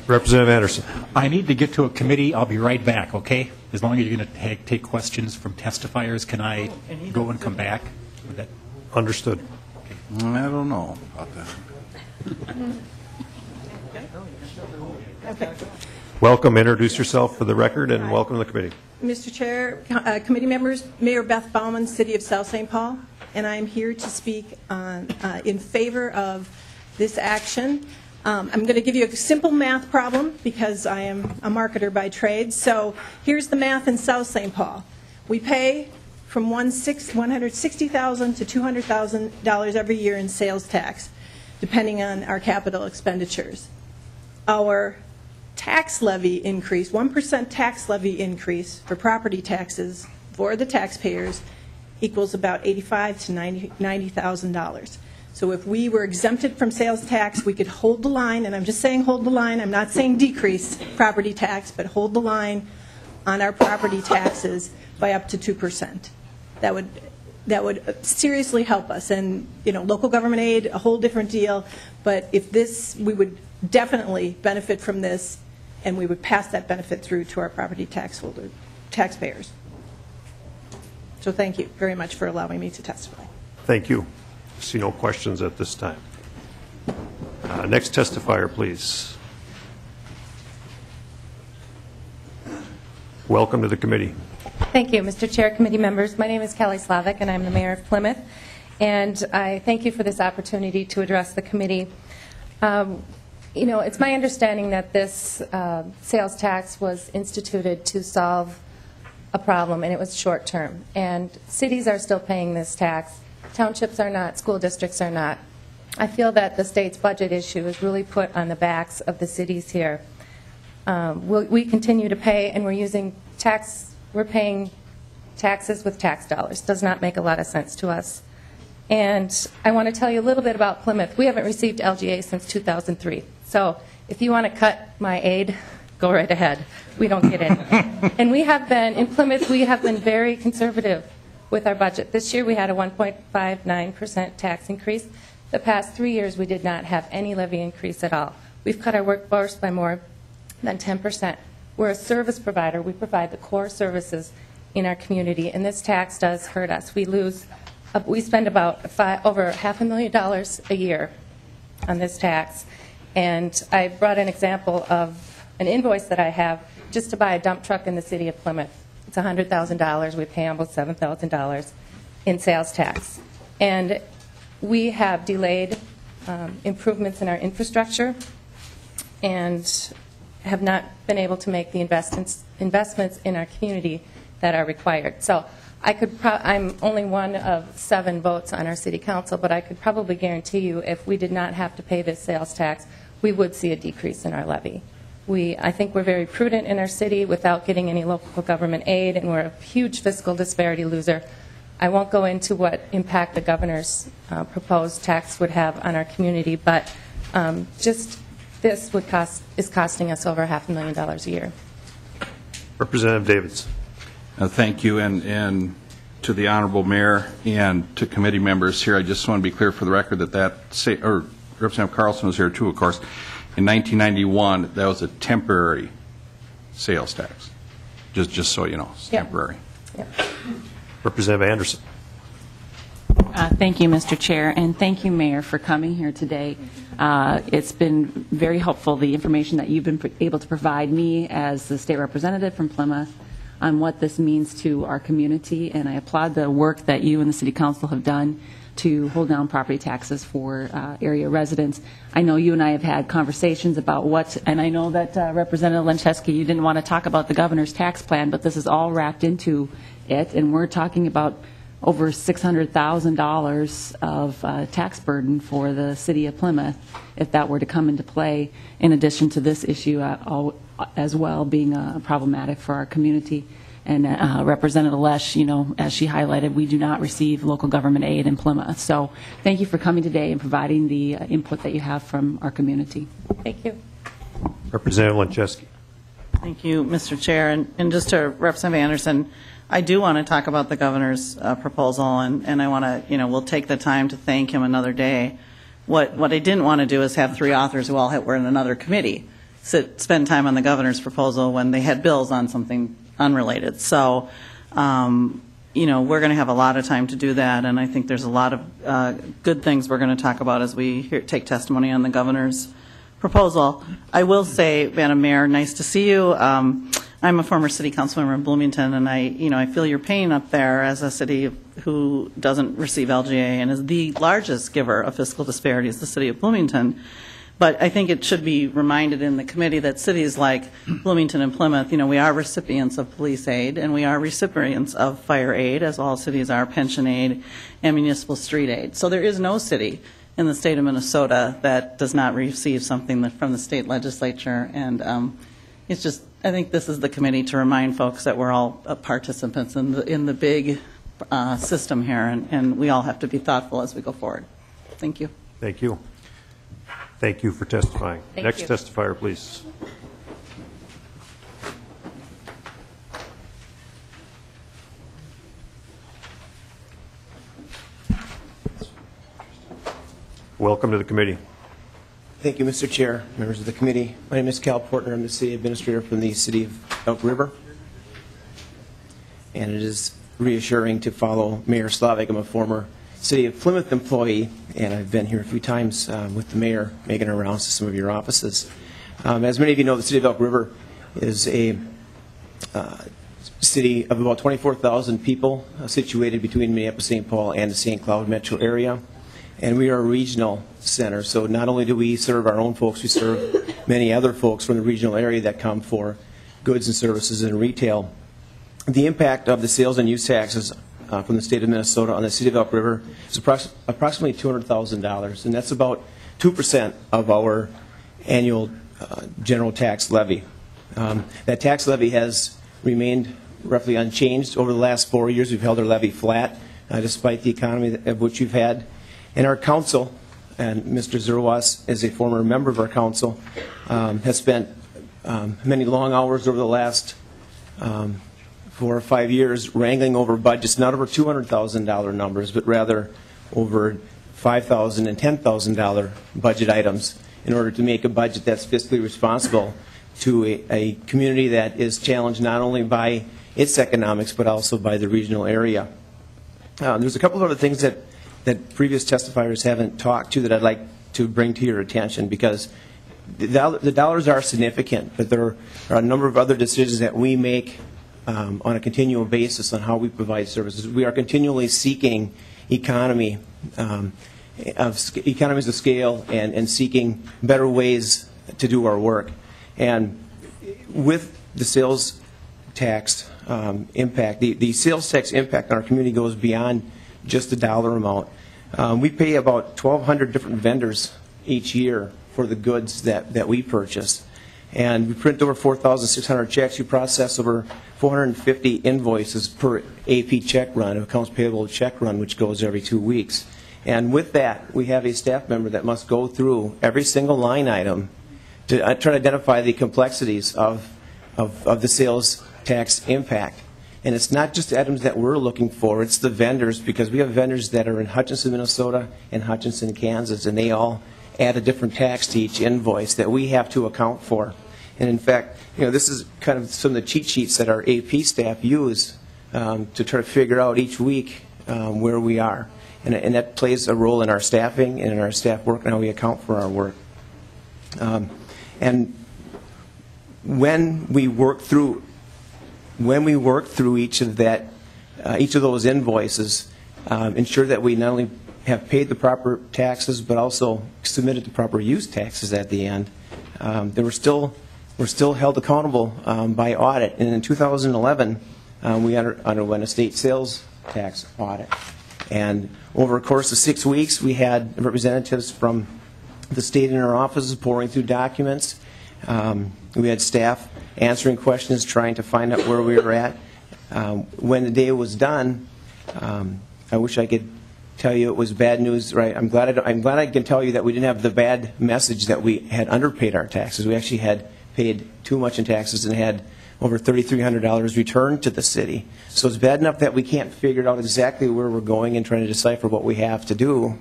Representative Anderson. I need to get to a committee. I'll be right back, okay? As long as you're going to take questions from testifiers, can I go and come back? Understood. Okay. I don't know about that. Welcome. Introduce yourself for the record, and welcome to the committee. Mr. Chair, committee members, Mayor Beth Baumann, City of South St. Paul, and I am here to speak in favor of this action. I'm going to give you a simple math problem because I am a marketer by trade. So here's the math in South St. Paul. We pay from $160,000 to $200,000 every year in sales tax, depending on our capital expenditures. Our tax levy increase, 1% tax levy increase for property taxes for the taxpayers equals about $85,000 to $90,000. So if we were exempted from sales tax, we could hold the line, and I'm just saying hold the line. I'm not saying decrease property tax, but hold the line on our property taxes by up to 2%. That would seriously help us. And local government aid, a whole different deal. But if we would definitely benefit from this, and we would pass that benefit through to our property taxpayers. So thank you very much for allowing me to testify. Thank you. I see no questions at this time. Next testifier, please. Welcome to the committee. Thank you, Mr. Chair, committee members. My name is Kelly Slavic, and I'm the mayor of Plymouth. and I thank you for this opportunity to address the committee. It's my understanding that this sales tax was instituted to solve a problem, and it was short-term. And cities are still paying this tax. Townships are not. School districts are not. I feel that the state's budget issue is really put on the backs of the cities here. We continue to pay, and we're paying taxes with tax dollars. Does not make a lot of sense to us. And I want to tell you a little bit about Plymouth. We haven't received LGA since 2003. So if you want to cut my aid, go right ahead. We don't get it. And in Plymouth, we have been very conservative with our budget. This year we had a 1.59% tax increase. The past 3 years we did not have any levy increase at all. We've cut our workforce by more than 10%. We're a service provider. We provide the core services in our community, and this tax does hurt us. We spend about over $500,000 a year on this tax. And I brought an example of an invoice that I have just to buy a dump truck in the city of Plymouth. It's $100,000. We pay almost $7,000 in sales tax. And we have delayed improvements in our infrastructure and have not been able to make the investments in our community that are required. So I'm only one of 7 votes on our city council, but I could probably guarantee you if we did not have to pay this sales tax, we would see a decrease in our levy. I think we're very prudent in our city without getting any local government aid, and we're a huge fiscal disparity loser. I won't go into what impact the governor's proposed tax would have on our community, but just this is costing us over $500,000 a year. Representative Davids. Thank you, and to the Honorable Mayor and to committee members here, I just want to be clear for the record that Representative Carlson was here too, of course. In 1991, that was a temporary sales tax, just so you know, it's temporary. Yep. Representative Anderson. Thank you, Mr. Chair, and thank you, Mayor, for coming here today. It's been very helpful, the information that you've been able to provide me as the state representative from Plymouth on what this means to our community, and I applaud the work that you and the City Council have done to hold down property taxes for area residents. I know you and I have had conversations about and I know that Representative Lencheski, you didn't want to talk about the governor's tax plan, but this is all wrapped into it, and we're talking about over $600,000 of tax burden for the city of Plymouth if that were to come into play, in addition to this issue as well being problematic for our community. And Representative Lesh, as she highlighted, we do not receive local government aid in Plymouth. So thank you for coming today and providing the input that you have from our community. Thank you. Representative Lencheski. Thank you, Mr. Chair. And just to Representative Anderson, I do want to talk about the governor's proposal, and I want to, we'll take the time to thank him another day. What I didn't want to do is have 3 authors who all were in another committee spend time on the governor's proposal when they had bills on something unrelated. So, we're going to have a lot of time to do that, and I think there's a lot of good things we're going to talk about as we take testimony on the governor's proposal. I will say, Madam Mayor, nice to see you. I'm a former city council member in Bloomington, and I feel your pain up there as a city who doesn't receive LGA and is the largest giver of fiscal disparities, the city of Bloomington. But I think it should be reminded in the committee that cities like Bloomington and Plymouth, we are recipients of police aid, and we are recipients of fire aid, as all cities are, pension aid, and municipal street aid. So there is no city in the state of Minnesota that does not receive something from the state legislature. And it's just, I think this is the committee to remind folks that we're all participants in the big system here, and we all have to be thoughtful as we go forward. Thank you. Thank you. Thank you for testifying. Thank Next you. testifier, please. Welcome to the committee. Thank you, Mr. Chair, members of the committee. My name is Cal Portner. I'm the city administrator from the city of Elk River. And it is reassuring to follow Mayor Slavik. I'm a former City of Plymouth employee, and I've been here a few times with the mayor making our rounds to some of your offices. As many of you know, the City of Elk River is a city of about 24,000 people situated between Minneapolis, St. Paul, and the St. Cloud metro area. And we are a regional center, so not only do we serve our own folks, we serve many other folks from the regional area that come for goods and services and retail. The impact of the sales and use taxes from the state of Minnesota on the city of Upriver is approximately $200,000, and that's about 2% of our annual general tax levy. That tax levy has remained roughly unchanged over the last 4 years. We've held our levy flat despite the economy of which we've had. And our council, and Mr. Zerwas is a former member of our council, has spent many long hours over the last 4 or 5 years wrangling over budgets, not over $200,000 numbers, but rather over $5,000 and $10,000 budget items in order to make a budget that's fiscally responsible to a community that is challenged not only by its economics, but also by the regional area. There's a couple of other things that previous testifiers haven't talked to that I'd like to bring to your attention, because the dollars are significant, but there are a number of other decisions that we make on a continual basis on how we provide services. We are continually seeking economies of scale and seeking better ways to do our work. And with the sales tax impact, the sales tax impact on our community goes beyond just the dollar amount. We pay about 1,200 different vendors each year for the goods that we purchase. And we print over 4,600 checks. We process over 450 invoices per AP check run, accounts payable check run, which goes every 2 weeks. And with that, we have a staff member that must go through every single line item to try to identify the complexities of the sales tax impact. And it's not just items that we're looking for, it's the vendors, because we have vendors that are in Hutchinson, Minnesota and Hutchinson, Kansas, and they all add a different tax to each invoice that we have to account for. And in fact, this is kind of some of the cheat sheets that our AP staff use to try to figure out each week where we are. And that plays a role in our staffing and in our staff work and how we account for our work. And when we work through each of those invoices, ensure that we not only have paid the proper taxes, but also submitted the proper use taxes at the end. We're still held accountable by audit. And in 2011, we underwent a state sales tax audit. And over a course of 6 weeks, we had representatives from the state in our offices pouring through documents. We had staff answering questions, trying to find out where we were at. When the day was done, I wish I could tell you it was bad news. Right? I'm glad I can tell you that we didn't have the bad message that we had underpaid our taxes. We actually had paid too much in taxes and had over $3,300 returned to the city. So it's bad enough that we can't figure out exactly where we're going and trying to decipher what we have to do.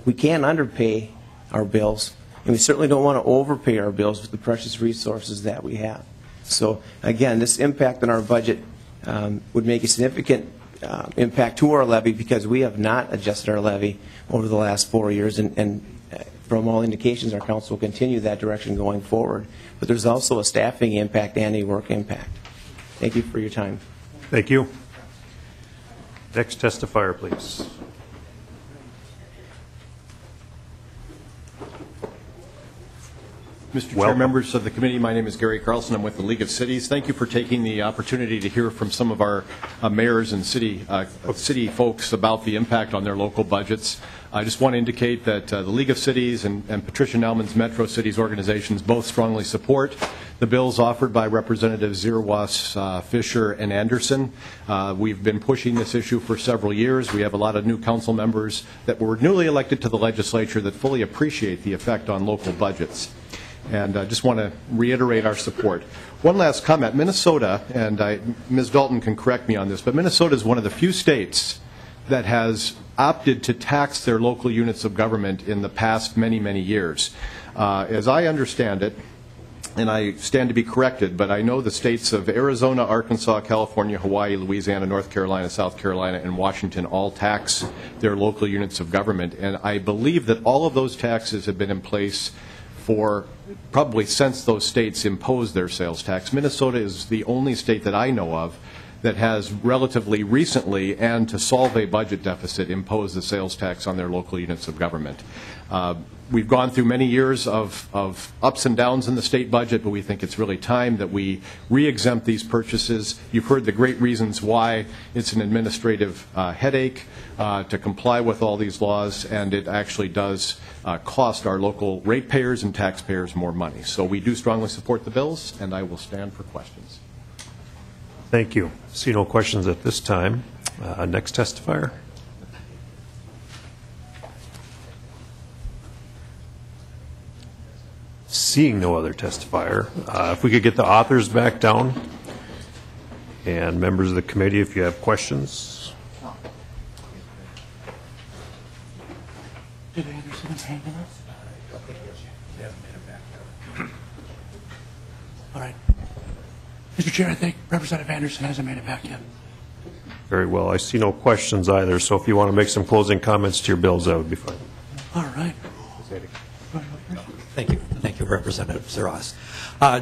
We can't underpay our bills, and we certainly don't want to overpay our bills with the precious resources that we have. So again, this impact on our budget would make a significant impact to our levy, because we have not adjusted our levy over the last 4 years, and from all indications, our council will continue that direction going forward. But there's also a staffing impact and a work impact. Thank you for your time. Thank you. Next testifier, please. Mr. Chair, members of the committee, my name is Gary Carlson. I'm with the League of Cities. Thank you for taking the opportunity to hear from some of our mayors and city folks about the impact on their local budgets. I just want to indicate that the League of Cities and Patricia Nauman's Metro Cities organizations both strongly support the bills offered by Representatives Zerwas, Fischer, and Anderson. We've been pushing this issue for several years. We have a lot of new council members that were newly elected to the legislature that fully appreciate the effect on local budgets. And I just want to reiterate our support. One last comment. Minnesota, and Ms. Dalton can correct me on this, but Minnesota is one of the few states that has opted to tax their local units of government in the past many, many years. As I understand it, and I stand to be corrected, but I know the states of Arizona, Arkansas, California, Hawaii, Louisiana, North Carolina, South Carolina, and Washington all tax their local units of government. And I believe that all of those taxes have been in place for probably since those states imposed their sales tax. Minnesota is the only state that I know of that has relatively recently, and to solve a budget deficit, imposed the sales tax on their local units of government. We've gone through many years of ups and downs in the state budget, but we think it's really time that we re-exempt these purchases. You've heard the great reasons why it's an administrative headache to comply with all these laws, and it actually does cost our local ratepayers and taxpayers more money. So we do strongly support the bills, and I will stand for questions. Thank you. See no questions at this time. Next testifier. Seeing no other testifier, if we could get the authors back down, and members of the committee, if you have questions. Did Anderson abandon us? All right. Mr. Chair, I think Representative Anderson hasn't made it back yet. Very well. I see no questions either, so if you want to make some closing comments to your bills, that would be fine. All right. Thank you. Thank you, Representative Zerwas.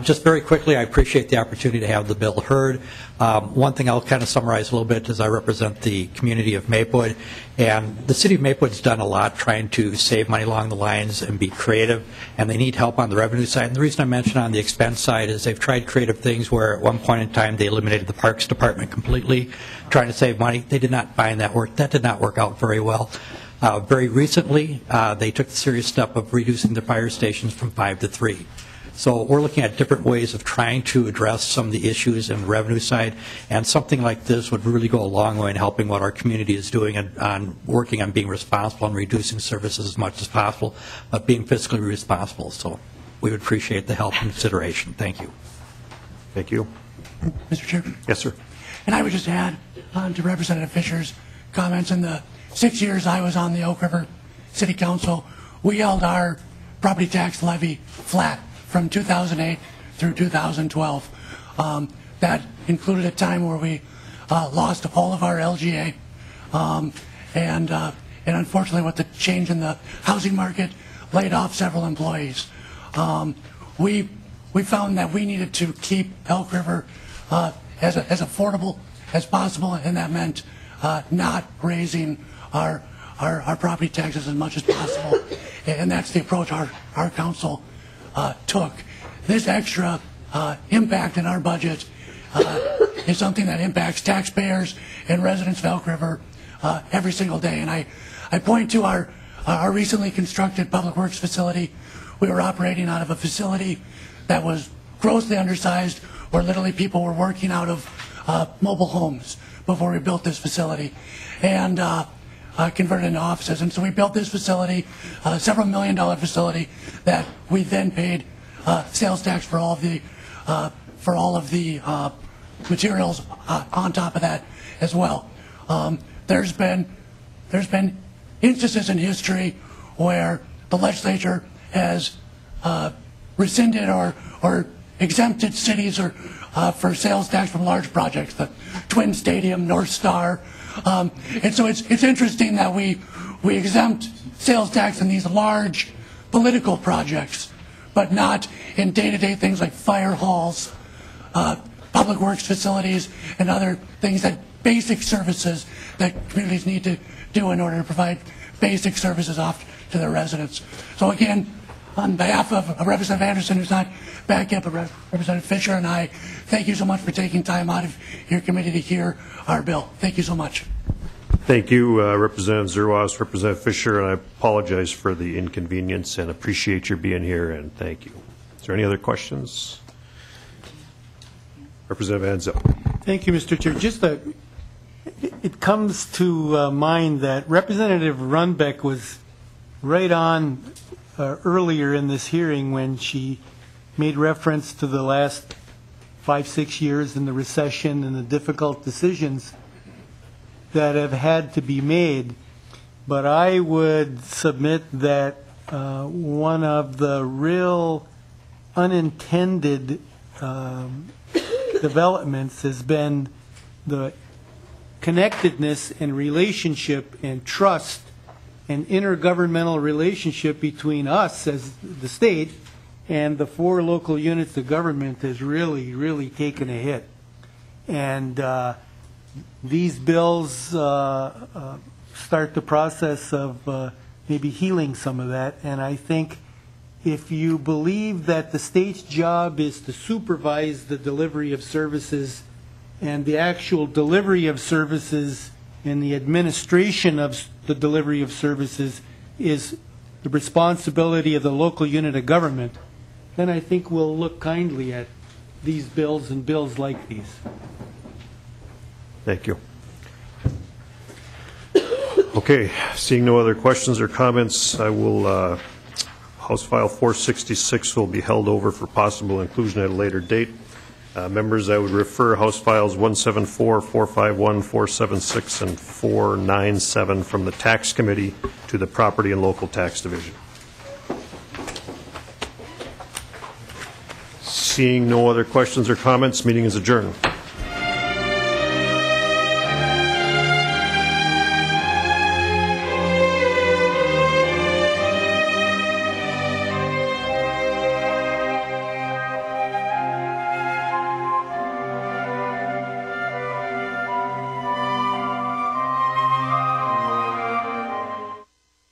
Just very quickly, I appreciate the opportunity to have the bill heard. One thing I'll kind of summarize a little bit is I represent the community of Maplewood, and the city of Maplewood's done a lot trying to save money along the lines and be creative, and they need help on the revenue side. And the reason I mention on the expense side is they've tried creative things where at one point in time they eliminated the Parks Department completely, trying to save money. They did not find that work. That did not work out very well. Very recently, they took the serious step of reducing the fire stations from 5 to 3. So we're looking at different ways of trying to address some of the issues in the revenue side, and something like this would really go a long way in helping what our community is doing on working on being responsible and reducing services as much as possible, but being fiscally responsible. So we would appreciate the help and consideration. Thank you. Thank you. Mr. Chair? Yes, sir. And I would just add to Representative Fischer's comments, in the 6 years I was on the Oak River City Council, we held our property tax levy flat from 2008 through 2012. That included a time where we lost all of our LGA, and unfortunately with the change in the housing market, laid off several employees. We found that we needed to keep Elk River as affordable as possible, and that meant not raising our property taxes as much as possible, and that's the approach our council took. This extra impact in our budget is something that impacts taxpayers and residents of Elk River every single day. And I point to our recently constructed public works facility. We were operating out of a facility that was grossly undersized, where literally people were working out of mobile homes before we built this facility, and converted into offices. And so we built this facility, several $1 million facility, that we then paid sales tax for all of the materials on top of that as well. There's been instances in history where the legislature has rescinded or exempted cities for sales tax from large projects, the Twin Stadium, North Star. And so it's interesting that we exempt sales tax in these large political projects, but not in day-to-day things like fire halls, public works facilities, and other things, that basic services that communities need to do in order to provide basic services off to their residents. So again, on behalf of Representative Anderson, who's not back yet, but Representative Fischer and I, thank you so much for taking time out of your committee to hear our bill. Thank you so much. Thank you, Representative Zerwas, Representative Fischer, and I apologize for the inconvenience and appreciate your being here, and thank you. Is there any other questions? Representative Anzelc. Thank you, Mr. Chair. It comes to mind that Representative Runbeck was right on earlier in this hearing when she made reference to the last 5-6 years in the recession and the difficult decisions that have had to be made. But I would submit that one of the real unintended developments has been the connectedness and relationship and trust and intergovernmental relationship between us as the state and the 4 local units of government has really, really taken a hit. And these bills start the process of maybe healing some of that. And I think if you believe that the state's job is to supervise the delivery of services, and the actual delivery of services and the administration of the delivery of services is the responsibility of the local unit of government, then I think we'll look kindly at these bills and bills like these. Thank you. Okay, seeing no other questions or comments, I will, House File 466 will be held over for possible inclusion at a later date. Members, I would refer House Files 174, 451, 476, and 497 from the Tax Committee to the Property and Local Tax Division. Seeing no other questions or comments, meeting is adjourned.